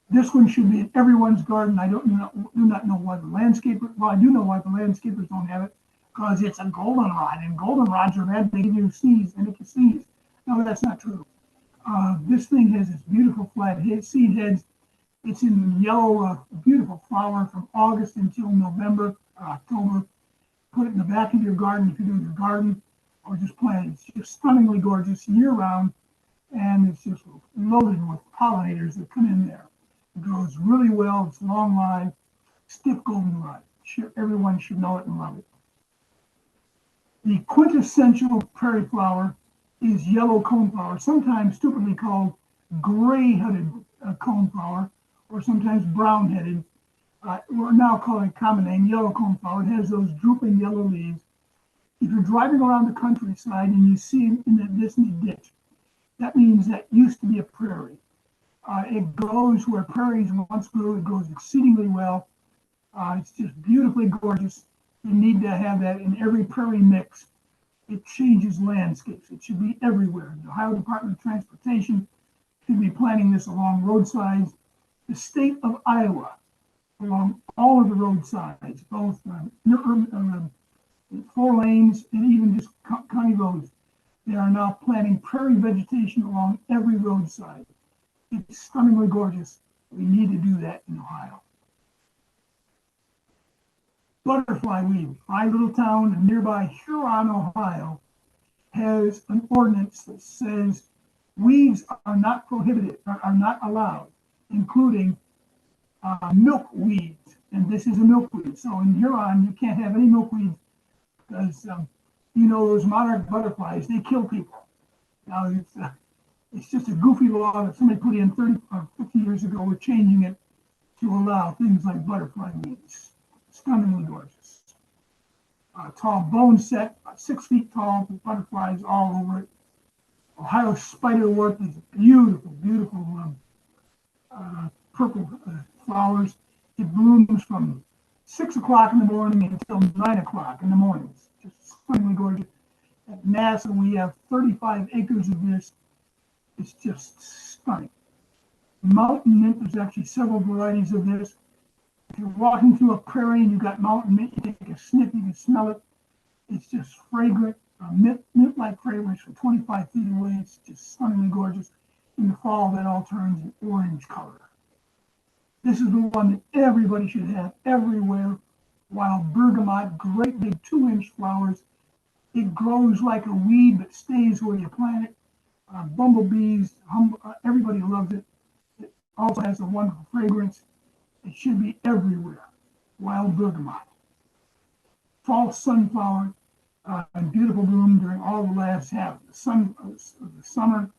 This one should be in everyone's garden. I do not know why the landscapers, well, I do know why the landscapers don't have it, because it's a goldenrod, and goldenrods are red. They give you seeds, and make you sneeze. No, that's not true. This thing has this beautiful flat seed heads. It's in the yellow, beautiful flower from August until November or October. Put it in the back of your garden if you do your garden, or just plant it. It's just stunningly gorgeous year round, and it's just loaded with pollinators that come in there. It grows really well. It's long lived, stiff goldenrod. Everyone should know it and love it. The quintessential prairie flower is yellow coneflower, sometimes stupidly called gray-headed coneflower, or sometimes brown-headed. We're now calling it common name yellow coneflower. It has those drooping yellow leaves. If you're driving around the countryside and you see it in that Disney ditch, that means that used to be a prairie. It grows where prairies once grew. It grows exceedingly well. It's just beautifully gorgeous. You need to have that in every prairie mix. It changes landscapes. It should be everywhere. The Ohio Department of Transportation should be planting this along roadsides. The state of Iowa, along all of the roadsides, both 4 lanes and even just county roads, they are now planting prairie vegetation along every roadside. It's stunningly gorgeous. We need to do that in Ohio. Butterfly weed. My little town in nearby Huron, Ohio, has an ordinance that says weeds are not prohibited, are not allowed, including milkweed. And this is a milkweed. So in Huron, you can't have any milkweed because, those monarch butterflies, they kill people. Now, it's just a goofy law that somebody put in 30 or 50 years ago. We're changing it to allow things like butterfly weeds. Stunningly gorgeous. tall bone set, 6 feet tall, with butterflies all over it. Ohio spiderwort is beautiful, beautiful purple flowers. It blooms from 6 o'clock in the morning until 9 o'clock in the morning. It's just stunningly gorgeous. At NASA, we have 35 acres of this. It's just stunning. Mountain mint, there's actually several varieties of this. If you're walking through a prairie and you've got mountain mint, you take a sniff, you can smell it. It's just fragrant, mint-like fragrance from 25 feet away. It's just stunningly gorgeous. In the fall, that all turns an orange color. This is the one that everybody should have everywhere. Wild bergamot, great big 2-inch flowers. It grows like a weed, but stays where you plant it. Bumblebees, everybody loves it. It also has a wonderful fragrance. It should be everywhere. Wild bergamot. False sunflower, and beautiful bloom during all the last half of the summer.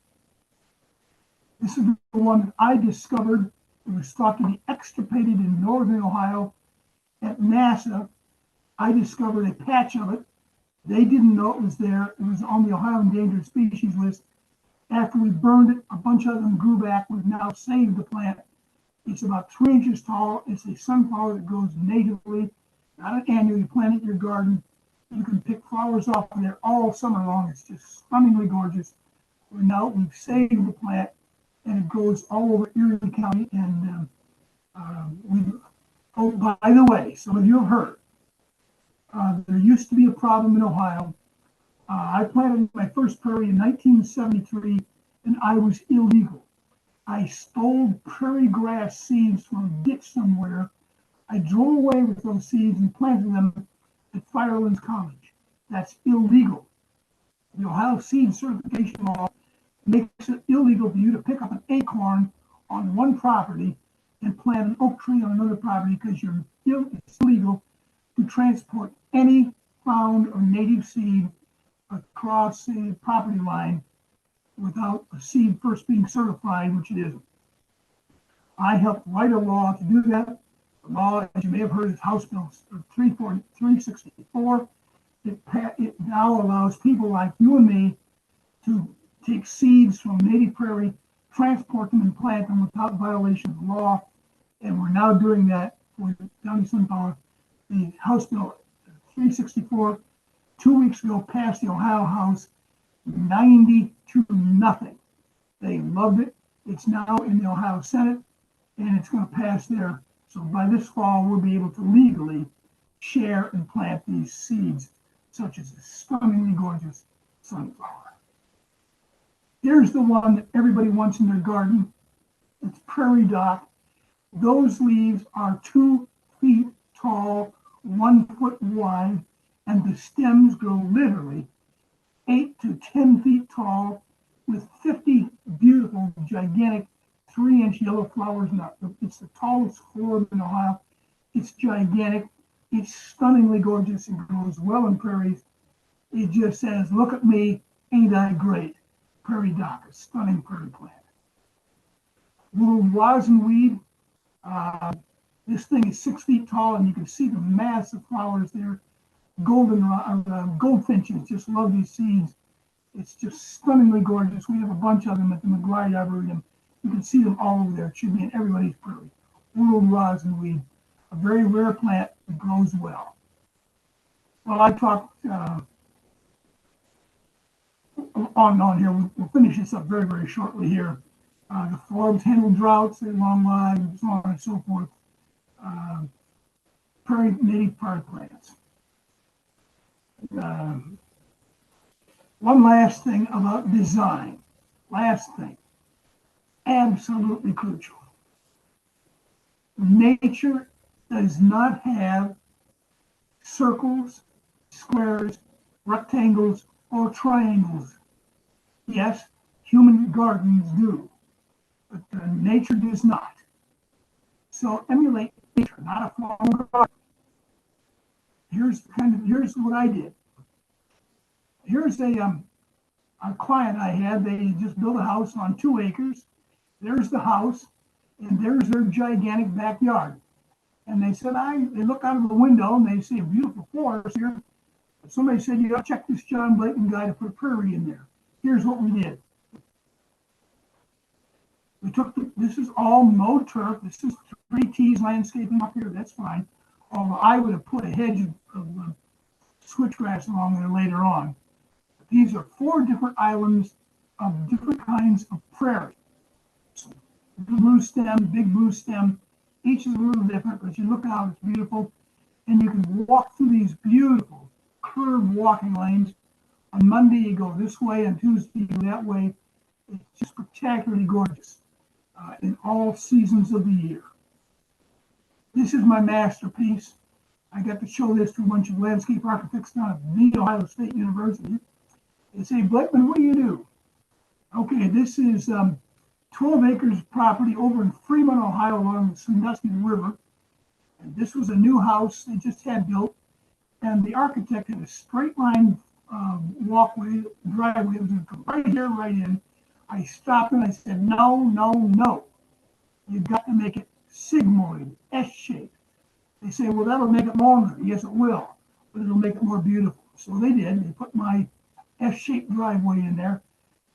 This is the one that I discovered. It was thought to be extirpated in northern Ohio. At NASA, I discovered a patch of it. They didn't know it was there. It was on the Ohio Endangered Species list. After we burned it, a bunch of them grew back. We've now saved the plant. It's about 3 inches tall. It's a sunflower that grows natively, not an annual. You plant it in your garden. You can pick flowers off of there all summer long. It's just stunningly gorgeous. We've saved the plant, and it grows all over Erie County. And oh, by the way, some of you have heard, there used to be a problem in Ohio. I planted my first prairie in 1973, and I was illegal. I stole prairie grass seeds from a ditch somewhere. I drove away with those seeds and planted them at Firelands College. That's illegal. The Ohio Seed Certification Law makes it illegal for you to pick up an acorn on one property and plant an oak tree on another property because it's illegal to transport any found or native seed across the property line without a seed first being certified, which it isn't. I helped write a law to do that. The law, as you may have heard, is House Bill 364. It now allows people like you and me to take seeds from native prairie, transport them and plant them without violation of the law. And we're now doing that for the County Sunflower. The House Bill 364, 2 weeks ago, passed the Ohio House 90 to nothing. They loved it. It's now in the Ohio Senate, and it's going to pass there. So by this fall, we'll be able to legally share and plant these seeds, such as a stunningly gorgeous sunflower. Here's the one that everybody wants in their garden. It's prairie dock. Those leaves are 2 feet tall, 1 foot wide, and the stems grow literally 8 to 10 feet tall with 50 beautiful, gigantic 3-inch yellow flowers. It's the tallest form in Ohio. It's gigantic. It's stunningly gorgeous and grows well in prairies. It just says, look at me, ain't I great? Prairie dock, a stunning prairie plant. Little rosin weed. This thing is 6 feet tall, and you can see the massive flowers there. Goldfinches just love these seeds. It's just stunningly gorgeous. We have a bunch of them at the McGuire Arboretum. You can see them all over there. It should be in everybody's prairie. World rosin weed, a very rare plant that grows well. Well, I talked on and on here. We'll finish this up very, very shortly here. The forbs handle droughts, they're long lived, so on and so forth. Native prairie plants. One last thing about design. Last thing. Absolutely crucial. Nature does not have circles, squares, rectangles, or triangles. Yes, human gardens do, but nature does not. So emulate nature, not a formal garden. Here's what I did. Here's a client I had. They just built a house on 2 acres. There's the house, and there's their gigantic backyard. And they said, they look out of the window and they see a beautiful forest here. Somebody said, you gotta check this John Blakeman guy to put a prairie in there. Here's what we did. We took, this is all mowed turf. This is 3T's landscaping up here, that's fine. Although I would have put a hedge of switchgrass along there later on. These are 4 different islands of different kinds of prairie. So, blue stem, big blue stem. Each is a little different, but you look out, it's beautiful. And you can walk through these beautiful curved walking lanes. On Monday, you go this way, on Tuesday, you go that way. It's just spectacularly gorgeous in all seasons of the year. This is my masterpiece. I got to show this to a bunch of landscape architects down at Meadow, Ohio State University. They say, Blakeman, what do you do? Okay, this is 12 acres of property over in Fremont, Ohio, along the Sandusky River. And this was a new house they just had built. And the architect had a straight line walkway, driveway. It was going to come right here, right in. I stopped and I said, no, no, no. You've got to make it sigmoid, S-shaped. They say, well, that'll make it longer. Yes, it will, but it'll make it more beautiful. So they did. They put my S-shaped driveway in there.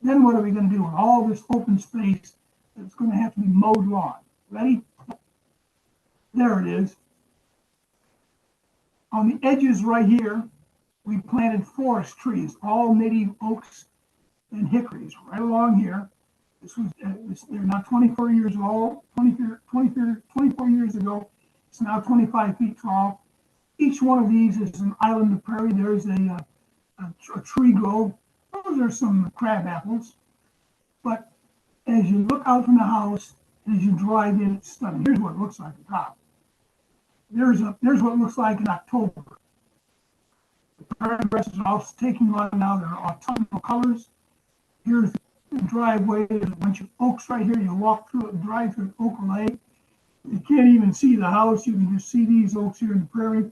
Then what are we going to do with all this open space that's going to have to be mowed lawn? Ready? There it is. On the edges right here, we planted forest trees, all native oaks and hickories right along here. This was, they're now 24 years old, 24 years ago. It's now 25 feet tall. Each one of these is an island of prairie. There's a tree grove. Those are some crab apples. But as you look out from the house, as you drive in, it's stunning. Here's what it looks like at the top. There's what it looks like in October. The prairie grass is all taking on now. There are autumnal colors. Here's the driveway. There's a bunch of oaks right here. You walk through it and drive through an oak lake. You can't even see the house. You can just see these oaks here in the prairie.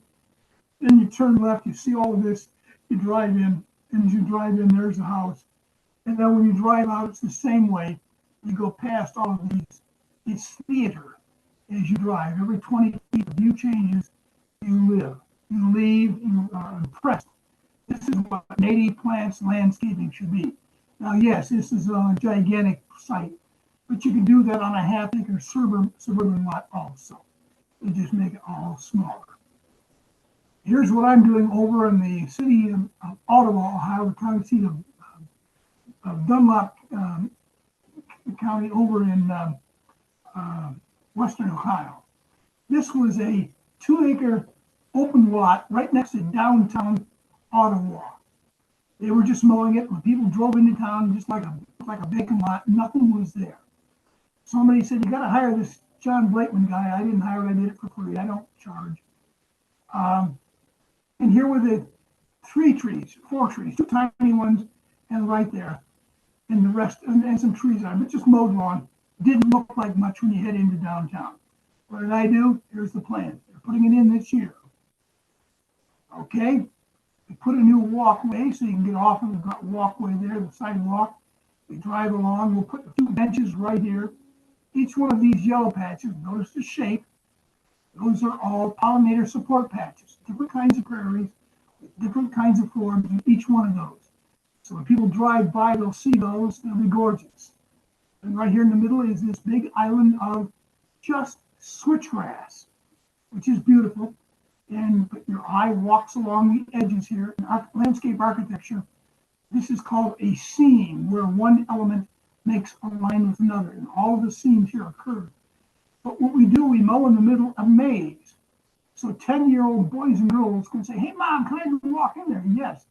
Then you turn left, you see all of this. You drive in, and as you drive in, there's the house. And then when you drive out, it's the same way. You go past all of these. It's theater as you drive. Every 20 feet, the view changes. You live. You leave. You are impressed. This is what native plants landscaping should be. Now, yes, this is a gigantic site, but you can do that on a half-acre suburban lot also. You just make it all smaller. Here's what I'm doing over in the city of Ottawa, Ohio, the county seat of Dunlop County over in western Ohio. This was a 2-acre open lot right next to downtown Ottawa. They were just mowing it. When people drove into town, just like a vacant lot, nothing was there. Somebody said, you got to hire this John Blakeman guy. I didn't hire him. I did it for free. I don't charge. And here were the 4 trees, 2 tiny ones, and right there. And the rest, and some trees on it, just mowed lawn. Didn't look like much when you head into downtown. What did I do? Here's the plan. They're putting it in this year. Okay. We put a new walkway so you can get off of the walkway there, the sidewalk. We drive along. We'll put 2 benches right here. Each one of these yellow patches, notice the shape. Those are all pollinator support patches, different kinds of prairies, with different kinds of forms in each one of those. So when people drive by, they'll see those. They'll be gorgeous. And right here in the middle is this big island of just switchgrass, which is beautiful. And your eye walks along the edges here. In landscape architecture, this is called a seam, where one element makes a line with another. And all of the seams here are curved. But what we do, we mow in the middle of maze. So 10-year-old boys and girls can say, hey, Mom, can I walk in there? Yes.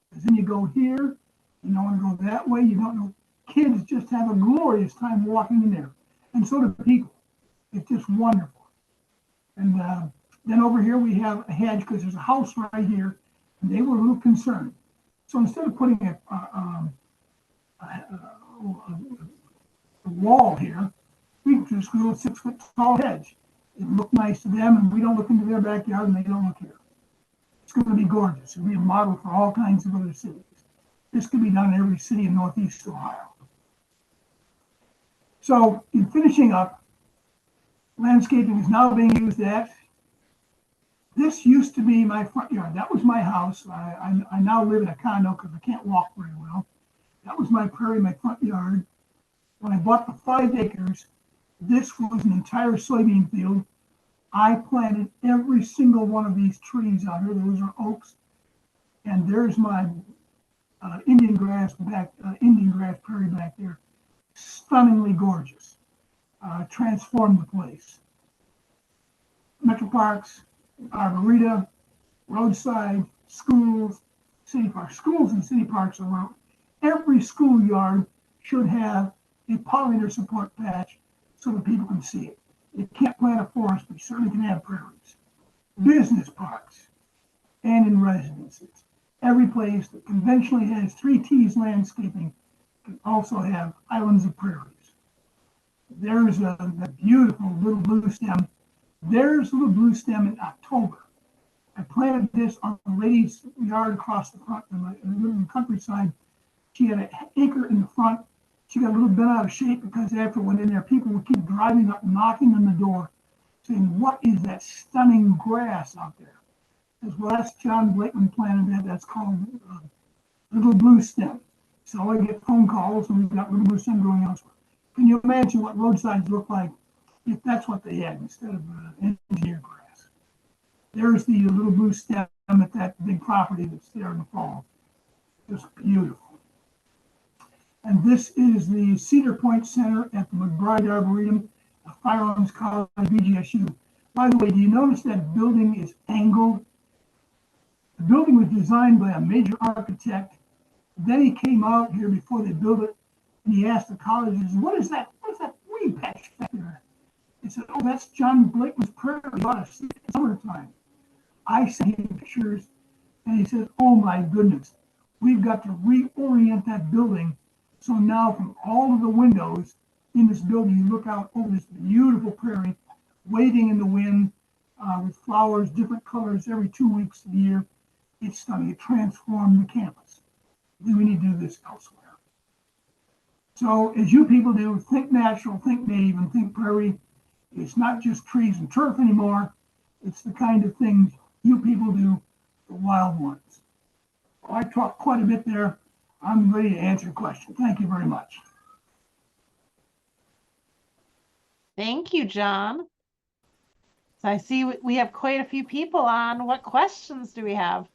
Because then you go here, you don't want to go that way. You don't know. Kids just have a glorious time walking in there. And so do people. It's just wonderful. And then over here we have a hedge because there's a house right here. And they were a little concerned. So instead of putting a wall here, we just grew a 6-foot tall hedge. It looked nice to them, and we don't look into their backyard, and they don't look here. It's going to be gorgeous. It'll be a model for all kinds of other cities. This could be done in every city in Northeast Ohio. So, in finishing up, landscaping is now being used at This used to be my front yard. That was my house. I now live in a condo because I can't walk very well. That was my prairie, my front yard. When I bought the 5 acres, this was an entire soybean field. I planted every single one of these trees out here. Those are oaks. And there's my Indian grass prairie back there. Stunningly gorgeous. Transformed the place. Metro parks, arboreta, roadside, schools, city parks. Schools and city parks around. Every schoolyard should have a pollinator support patch so that people can see it. You can't plant a forest, but you certainly can have prairies. Business parks and in residences. Every place that conventionally has 3 T's landscaping can also have islands of prairies. There's a beautiful little blue stem. There's a little blue stem in October. I planted this on a lady's yard across the front in the countryside. She had an acre in the front. She got a little bent out of shape because after it went in there, people would keep driving up, knocking on the door, saying, "What is that stunning grass out there?" As well, that's John Blakeman planted that. That's called little blue stem. So I get phone calls, and we've got little blue stem growing elsewhere. Can you imagine what roadsides look like if that's what they had instead of engineered grass? There's the little blue stem at that big property that's there in the fall. Just beautiful. And this is the Cedar Point Center at the McBride Arboretum, a Firearms College, BGSU. By the way, do you notice that building is angled? The building was designed by a major architect. Then he came out here before they built it, and he asked the colleges, "What is that? What is that weed patch back there?" He said, "Oh, that's John Blakeman's prairie. You ought to see it in summertime." I sent him pictures, and he said, "Oh my goodness, we've got to reorient that building. So now from all of the windows in this building, you look out over this beautiful prairie, waving in the wind with flowers, different colors every 2 weeks of the year. It's stunning. It transformed the campus. We need to do this elsewhere. So as you people do, think natural, think native, and think prairie. It's not just trees and turf anymore. It's the kind of things you people do, the wild ones. Well, I talked quite a bit there. I'm ready to answer your question. Thank you very much. Thank you, John. So I see we have quite a few people on. What questions do we have?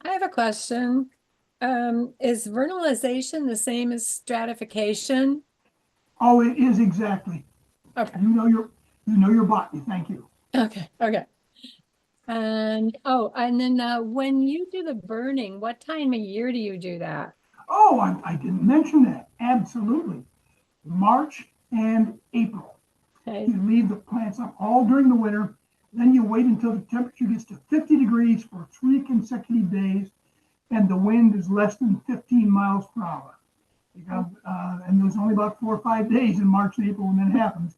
I have a question. Is vernalization the same as stratification? Oh, it is exactly. Okay. You know your botany. Thank you. Okay. And then when you do the burning, what time of year do you do that? Oh, I didn't mention that. Absolutely. March and April. Okay. You leave the plants up all during the winter. Then you wait until the temperature gets to 50 degrees for 3 consecutive days, and the wind is less than 15 miles per hour. And there's only about 4 or 5 days in March and April when that happens,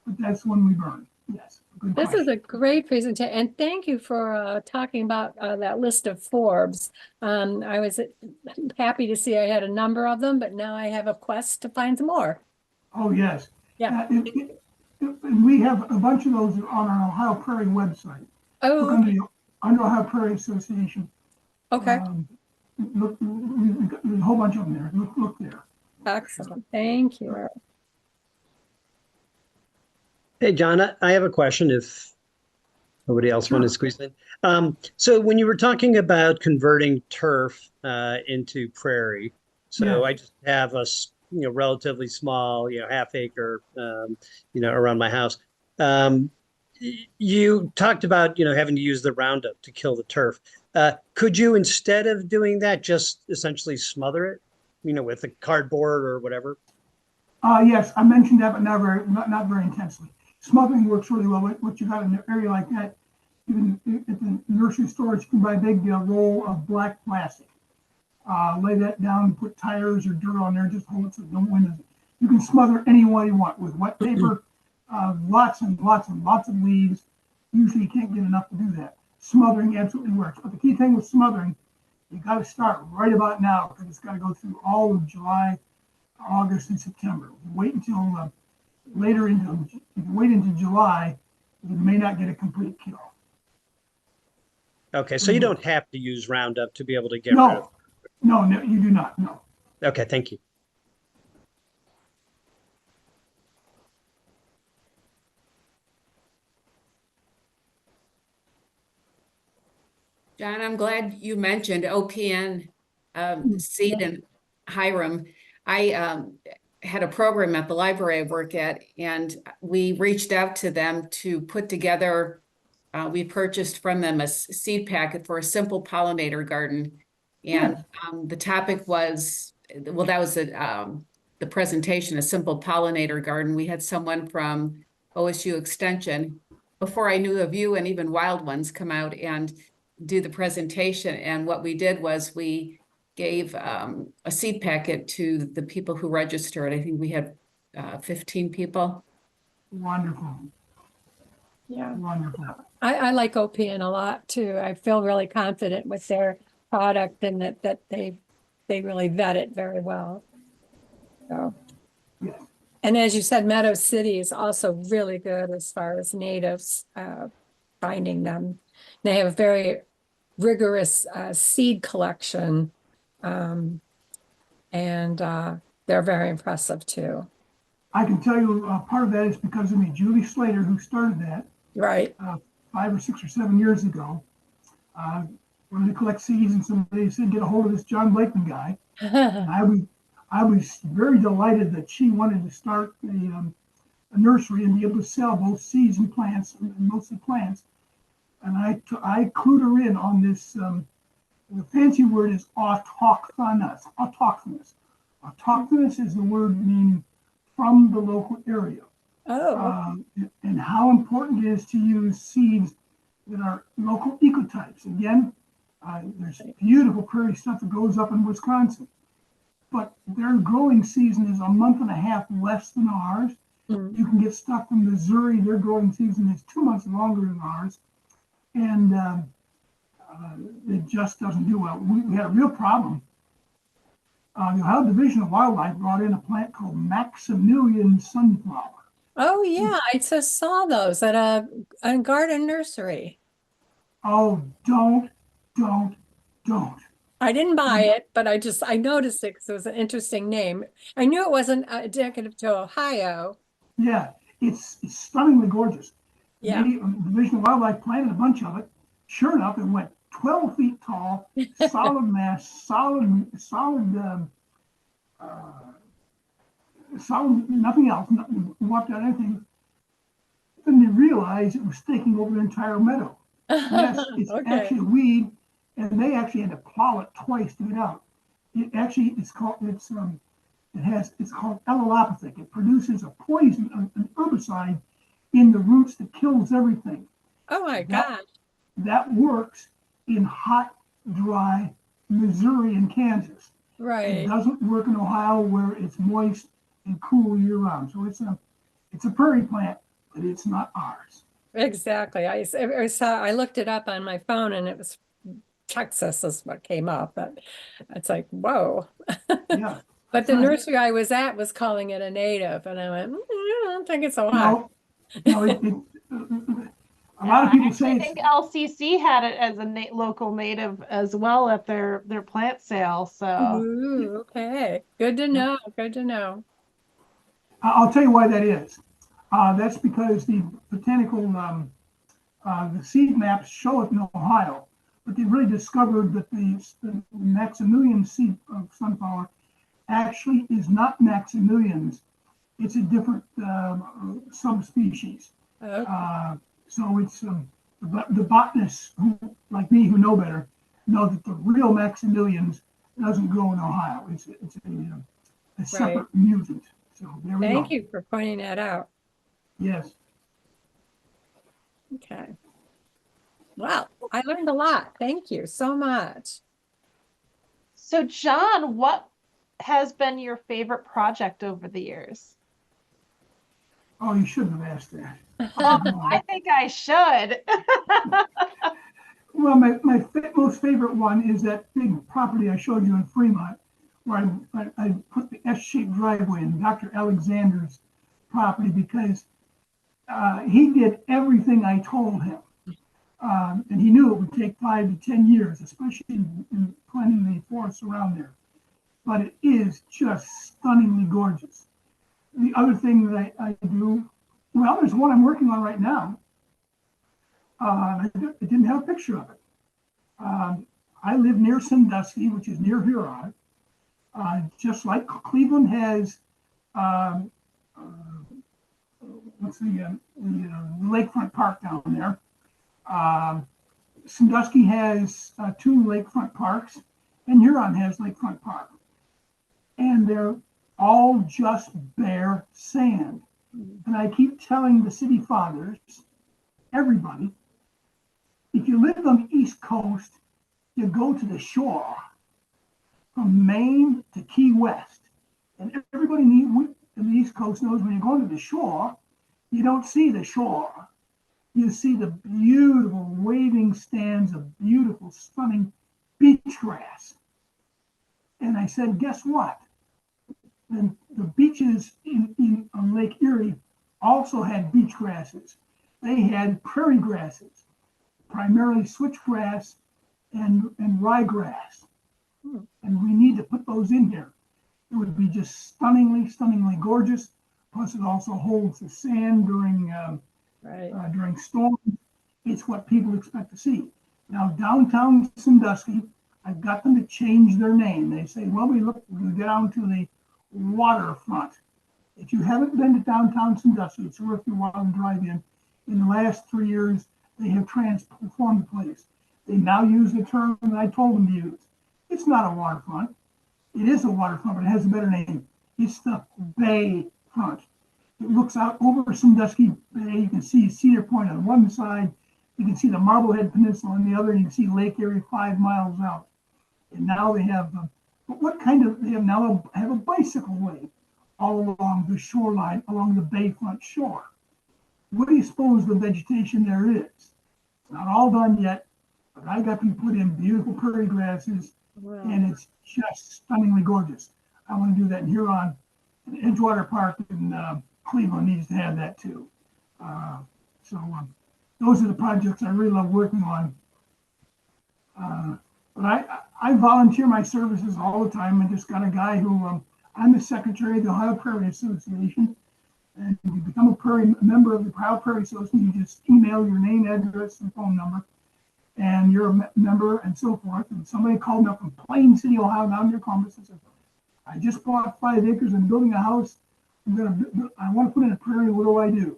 but that's when we burn. Yes. Good This is question. a great presentation, and thank you for talking about that list of Forbes. I was happy to see I had a number of them, but now I have a quest to find some more. Oh, yes. Yeah. And we have a bunch of those on our Ohio Prairie website. Look Oh, okay. under Ohio Prairie Association. Okay. Look, there's a whole bunch of them there. Look there. Excellent. Thank you. Hey, John, I have a question if nobody else wanted to squeeze in. So when you were talking about converting turf into prairie, so Yes. I just have a relatively small, half acre, around my house. You talked about, having to use the Roundup to kill the turf. Could you, instead of doing that, just essentially smother it, with a cardboard or whatever? Yes, I mentioned that, but not very intensely. Smothering works really well. What you got in an area like that, even at the nursery stores, you can buy a big roll of black plastic. Lay that down, put tires or dirt on there, just hold it so it don't wind it. You can smother any way you want with wet paper, lots and lots of leaves. Usually you can't get enough to do that. Smothering absolutely works. But the key thing with smothering, you got to start right about now because it's got to go through all of July, August, and September. Wait until if you wait into July, You may not get a complete kill. Okay, so you don't have to use Roundup to be able to get rid of. No, you do not. No. Okay, thank you. John, I'm glad you mentioned OPN seed in Hiram. I had a program at the library I work at, and we reached out to them to put together, we purchased from them a seed packet for a simple pollinator garden. And the topic was, well, that was the presentation, a simple pollinator garden. We had someone from OSU Extension, before I knew of you and even Wild Ones, come out and do the presentation. And what we did was we gave a seed packet to the people who registered. I think we had 15 people. Wonderful. Yeah. Wonderful. I like OPN a lot too. I feel really confident with their product and that they really vet it very well. So, Yes. and as you said, Meadow City is also really good as far as natives, finding them. They have a very rigorous seed collection, and they're very impressive too. I can tell you part of that is because of me. Julie Slater, who started that Right. 5 or 6 or 7 years ago, wanted to collect seeds, and somebody said, get a hold of this John Blakeman guy. I was very delighted that she wanted to start a nursery and be able to sell both seeds and plants, and mostly plants. And I clued her in on this. The fancy word is autochthonous. Autochthonous. Autochthonous is the word meaning from the local area. Oh, And how important it is to use seeds that are local ecotypes. Again, there's beautiful prairie stuff that goes up in Wisconsin, but their growing season is a month and a half less than ours. Mm. You can get stuff from Missouri, their growing season is 2 months longer than ours, and it just doesn't do well. We had a real problem. The Ohio Division of Wildlife brought in a plant called Maximilian sunflower. oh yeah, I just saw those at a garden nursery. Oh, don't. I didn't buy it, but I noticed it because it was an interesting name. I knew it wasn't indicative to Ohio. Yeah, it's stunningly gorgeous. Yeah. The Division of Wildlife planted a bunch of it. Sure enough, it went 12 feet tall, solid mass, solid, nothing else, walked out anything. Then they realized it was taking over the entire meadow. Yes, it's Okay. actually a weed, and they actually had to plow it twice to get out. It's called allelopathic. It produces a poison, an herbicide in the roots that kills everything. Oh my gosh. That works in hot, dry Missouri and Kansas. It Right. doesn't work in Ohio where it's moist and cool year round. So it's a prairie plant, but it's not ours. Exactly. I looked it up on my phone and it was Texas is what came up, but it's like, whoa. Yeah. But the Right. nursery I was at was calling it a native, and I went, I don't think it's Ohio. No, a lot of people I say think LCC had it as a local native as well at their plant sale. So Ooh, okay. Good to know. Good to know. I'll tell you why that is. That's because the botanical, the seed maps show it in Ohio, but they really discovered that the Maximilian seed of sunflower actually is not Maximilians. It's a different subspecies. Okay. So it's the botanists who, like me, who know better, know that the real Maximilians doesn't grow in Ohio. It's a separate mutant. So there we go. Thank you for pointing that out. Yes. Okay. Wow, I learned a lot. Thank you so much. So John, what has been your favorite project over the years? Oh, you shouldn't have asked that. I think I should. Well, my most favorite one is that big property I showed you in Fremont, where I put the S-shaped driveway in Dr. Alexander's property, because he did everything I told him. And he knew it would take 5 to 10 years, especially in planting the forests around there. But it is just stunningly gorgeous. The other thing that I do, well, there's one I'm working on right now. I didn't have a picture of it. I live near Sandusky, which is near Huron. Just like Cleveland has, what's the lakefront park down there. Sandusky has 2 lakefront parks, and Huron has lakefront park. And they're all just bare sand. And I keep telling the city fathers, everybody, if you live on the East Coast, you go to the shore from Maine to Key West. And everybody in the East Coast knows when you're going to the shore, you don't see the shore. You see the beautiful waving stands of beautiful, stunning beach grass. And I said, guess what? Then the beaches on Lake Erie also had beach grasses. They had prairie grasses, primarily switchgrass and ryegrass. And we need to put those in here. It would be just stunningly, stunningly gorgeous. Plus, it also holds the sand during storms. It's what people expect to see. Now, downtown Sandusky, I've got them to change their name. They say, well, we go down to the waterfront. If you haven't been to downtown Sandusky, it's worth your while to drive in. In the last 3 years, they have transformed the place. They now use the term that I told them to use. It's not a waterfront. It is a waterfront, but it has a better name. It's the bay front. It looks out over Sandusky Bay. You can see Cedar Point on one side. You can see the Marblehead Peninsula on the other. And you can see Lake Erie 5 miles out. And now they have, they now have a bicycle way all along the shoreline, along the bayfront shore. What do you suppose the vegetation there is? It's not all done yet, but I got to put in beautiful prairie grasses, and it's just stunningly gorgeous. I want to do that in Huron. And Edgewater Park in Cleveland needs to have that too. Those are the projects I really love working on. But I volunteer my services all the time. I just got a guy who, I'm the secretary of the Ohio Prairie Association. And if you become a member of the Ohio Prairie Association, you just email your name, address, and phone number, and you're a member and so forth. And somebody called me up from Plain City, Ohio, down near Columbus, and said, I just bought 5 acres and building a house. I want to put in a prairie. What do I do?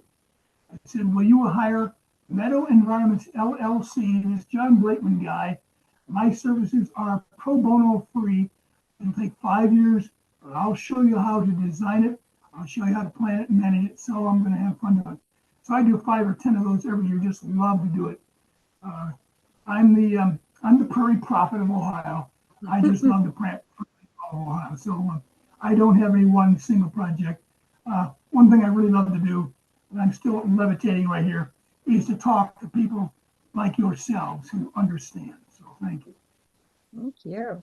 I said, well, you will hire Meadow Environments LLC, this John Blakeman guy. My services are pro bono free. It'll take 5 years, but I'll show you how to design it. I'll show you how to plan it and manage it. So I'm going to have fun doing it. So I do 5 or 10 of those every year. Just love to do it. I'm the prairie prophet of Ohio. I just love the prairie of Ohio. So I don't have any one single project. One thing I really love to do, and I'm still levitating right here, is to talk to people like yourselves who understand. So thank you. Thank you.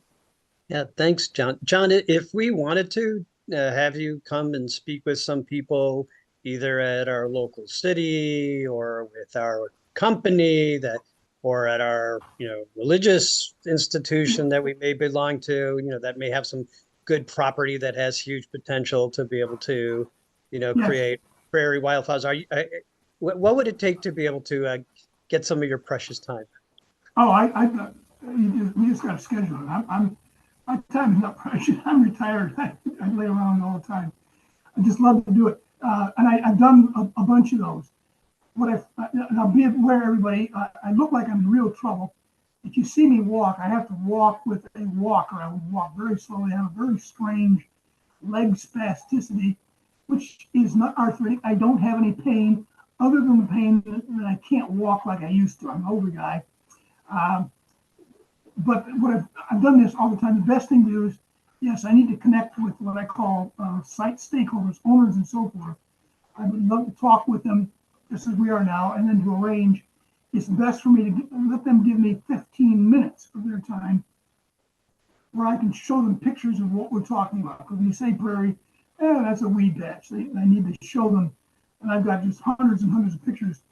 Yeah, thanks, John. John, if we wanted to have you come and speak with some people, either at our local city or with our company or at our, religious institution that we may belong to, that may have some good property that has huge potential to be able to, create prairie wildflowers. What would it take to be able to get some of your precious time? Oh, you just got to schedule it. My time is not precious. I'm retired. I lay around all the time. I just love to do it. And I've done a bunch of those. And I'll be aware, everybody, I look like I'm in real trouble. If you see me walk, I have to walk with a walker. I would walk very slowly. I have a very strange leg spasticity, which is not arthritic. I don't have any pain other than the pain that I can't walk like I used to. I'm an older guy. But I've done this all the time. The best thing to do is, yes, I need to connect with what I call site stakeholders, owners, and so forth. I would love to talk with them just as we are now, and then to arrange. It's best for me to let them give me 15 minutes of their time where I can show them pictures of what we're talking about. Because when you say prairie, that's a weed patch. I need to show them And I've got just hundreds and hundreds of pictures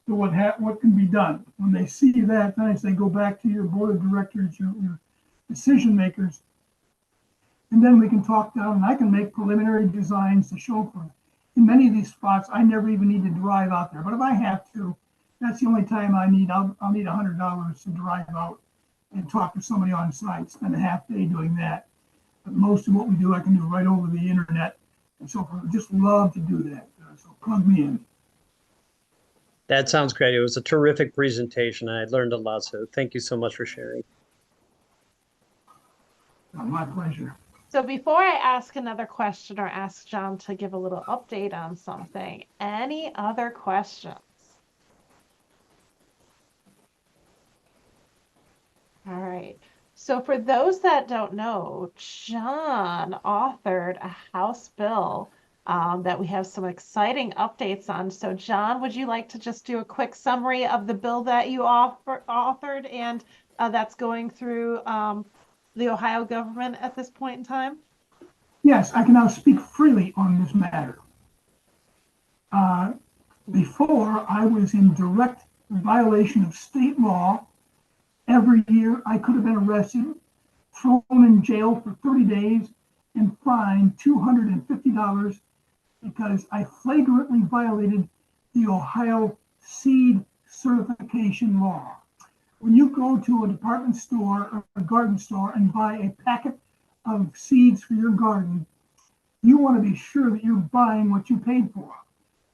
to what can be done. When they see that, then I say go back to your board of directors, your decision makers, and then we can talk down, and I can make preliminary designs to show for. In many of these spots, I never even need to drive out there, but if I have to, that's the only time I'll need $100 to drive out and talk to somebody on site, spend a half day doing that. But most of what we do, I can do right over the internet and so forth. Just love to do that. So plug me in. That sounds great. It was a terrific presentation. I learned a lot, so thank you so much for sharing. My pleasure. So before I ask another question or ask John to give a little update on something, any other questions? All right. So for those that don't know, John authored a House bill that we have some exciting updates on. So John, would you like to just do a quick summary of the bill that you authored and that's going through the Ohio government at this point in time? Yes, I can now speak freely on this matter. Before, I was in direct violation of state law. Every year, I could have been arrested, thrown in jail for 30 days, and fined $250 because I flagrantly violated the Ohio seed certification law. When you go to a department store or a garden store and buy a packet of seeds for your garden, you want to be sure that you're buying what you paid for.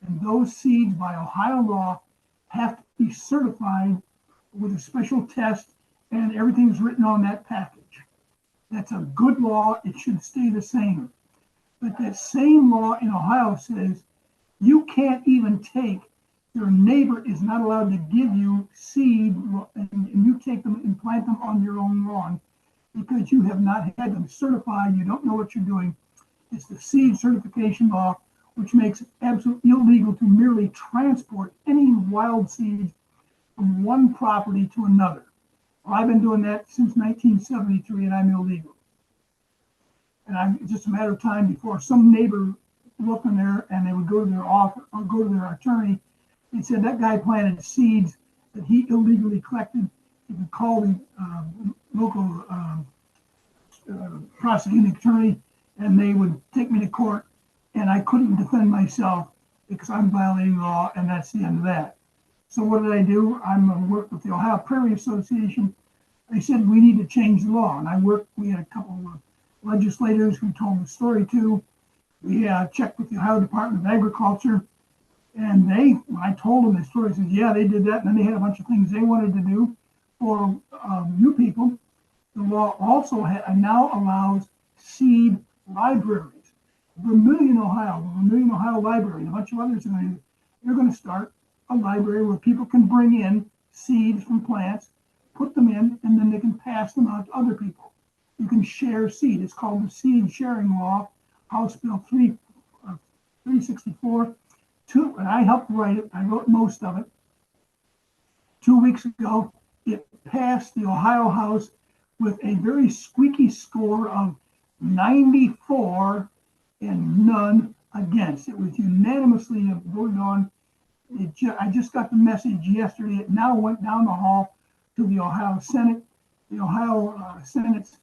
And those seeds by Ohio law have to be certified with a special test, and everything's written on that package. That's a good law. It should stay the same. But that same law in Ohio says you can't even take, your neighbor is not allowed to give you seed and you take them and plant them on your own lawn because you have not had them certified. You don't know what you're doing. It's the seed certification law, which makes it absolutely illegal to merely transport any wild seeds from one property to another. Well, I've been doing that since 1973 and I'm illegal. And it's just a matter of time before some neighbor looked in there and they would go to their office or go to their attorney and said that guy planted seeds that he illegally collected. You could call the local prosecuting attorney and they would take me to court and I couldn't defend myself because I'm violating the law, and that's the end of that. So what did I do? I'm worked with the Ohio Prairie Association. They said we need to change the law, and we had a couple of legislators who told the story to. We checked with the Ohio Department of Agriculture, and when I told them the story, said, yeah, they did that, and then they had a bunch of things they wanted to do for you people. The law also now allows seed libraries. Vermillion, Ohio, the Vermillion, Ohio Library, and a bunch of others, they're going to start a library where people can bring in seeds from plants, put them in, and then they can pass them out to other people. You can share seed. It's called the Seed Sharing Law, House Bill 364. And I helped write it. I wrote most of it. 2 weeks ago, it passed the Ohio House with a very squeaky score of 94 and none against. It was unanimously voted on. I just got the message yesterday. It now went down the hall to the Ohio Senate. The Ohio Senate's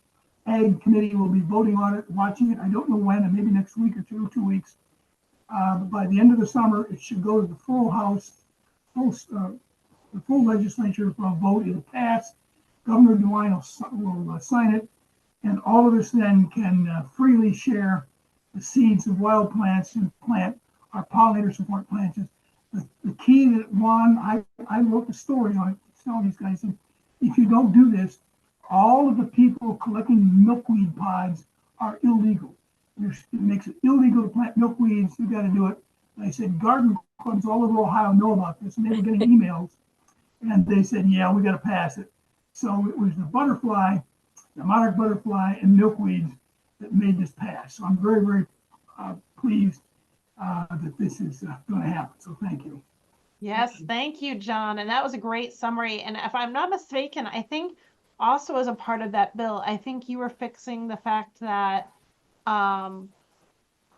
Ag Committee will be voting on it, watching it. I don't know when, and maybe next week or 2 weeks. But by the end of the summer, it should go to the full House, the full legislature for a vote. It'll pass. Governor DeWine will sign it, and all of us then can freely share the seeds of wild plants and plant our pollinator support plants. The key that Juan, I wrote the story on it, tell these guys, and if you don't do this, all of the people collecting milkweed pods are illegal. It makes it illegal to plant milkweeds. You got to do it. And I said, garden clubs all over Ohio know about this, and they were getting emails, and they said, yeah, we got to pass it. So it was the butterfly, the monarch butterfly, and milkweeds that made this pass. So I'm very, very pleased that this is going to happen. So thank you. Yes, thank you, John. And that was a great summary. And if I'm not mistaken, I think also as a part of that bill, I think you were fixing the fact that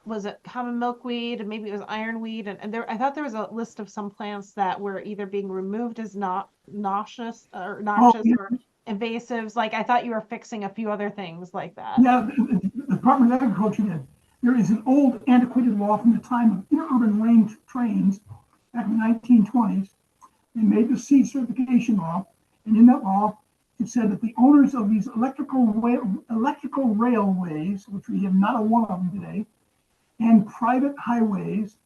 was it common milkweed and maybe it was ironweed and there I thought there was a list of some plants that were either being removed as not noxious or Oh, noxious yeah, or invasives. Like I thought you were fixing a few other things like that. yeah, the Department of Agriculture did. There is an old antiquated law from the time of interurban range trains back in the 1920s. They made the seed certification law, and in that law, it said that the owners of these electrical railways, which we have not a one of them today, and private highways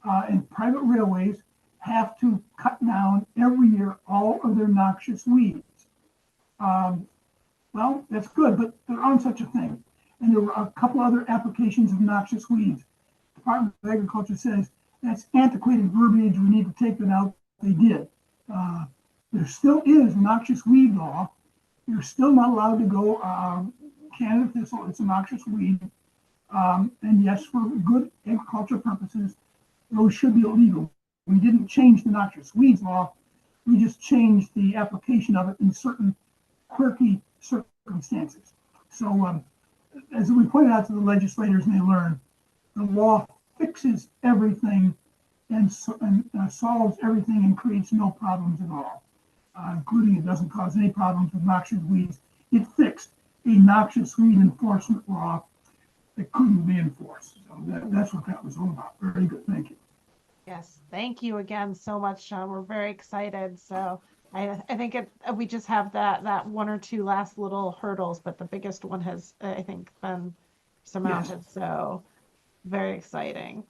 and private railways have to cut down every year all of their noxious weeds. Um, well, that's good, but there aren't such a thing. And there were a couple other applications of noxious weeds. The Department of Agriculture says that's antiquated verbiage. We need to take that out. They did. There still is noxious weed law. You're still not allowed to go Canada thistle. It's a noxious weed. And yes, for good agricultural purposes, those should be illegal. We didn't change the noxious weeds law. We just changed the application of it in certain quirky circumstances. So, as we pointed out to the legislators and they learned, the law fixes everything and solves everything and creates no problems at all, including it doesn't cause any problems with noxious weeds. It fixed a noxious weed enforcement law that couldn't be enforced. So that's what that was all about. Very good. Thank you. Yes, thank you again so much, Sean. We're very excited. So I think we just have that one or two last little hurdles, but the biggest one has, I think, been surmounted. Yes. So very exciting.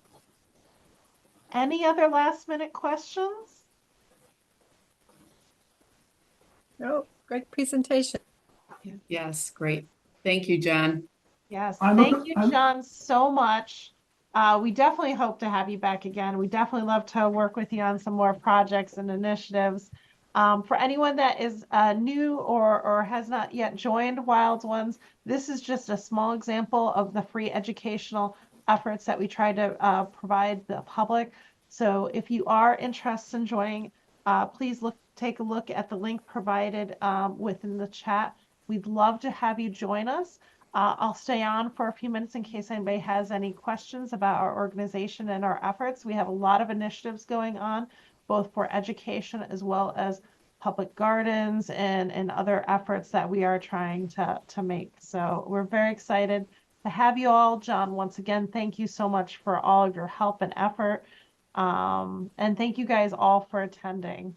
Any other last minute questions? No, great presentation. Yes, great. Thank you, John. Yes, thank you, John, so much. We definitely hope to have you back again. We definitely love to work with you on some more projects and initiatives. For anyone that is new or has not yet joined Wild Ones, this is just a small example of the free educational efforts that we try to provide the public. So if you are interested in joining, please take a look at the link provided within the chat. We'd love to have you join us. I'll stay on for a few minutes in case anybody has any questions about our organization and our efforts. We have a lot of initiatives going on, both for education as well as public gardens and other efforts that we are trying to make. So we're very excited to have you all. John, once again, thank you so much for all of your help and effort. And thank you guys all for attending.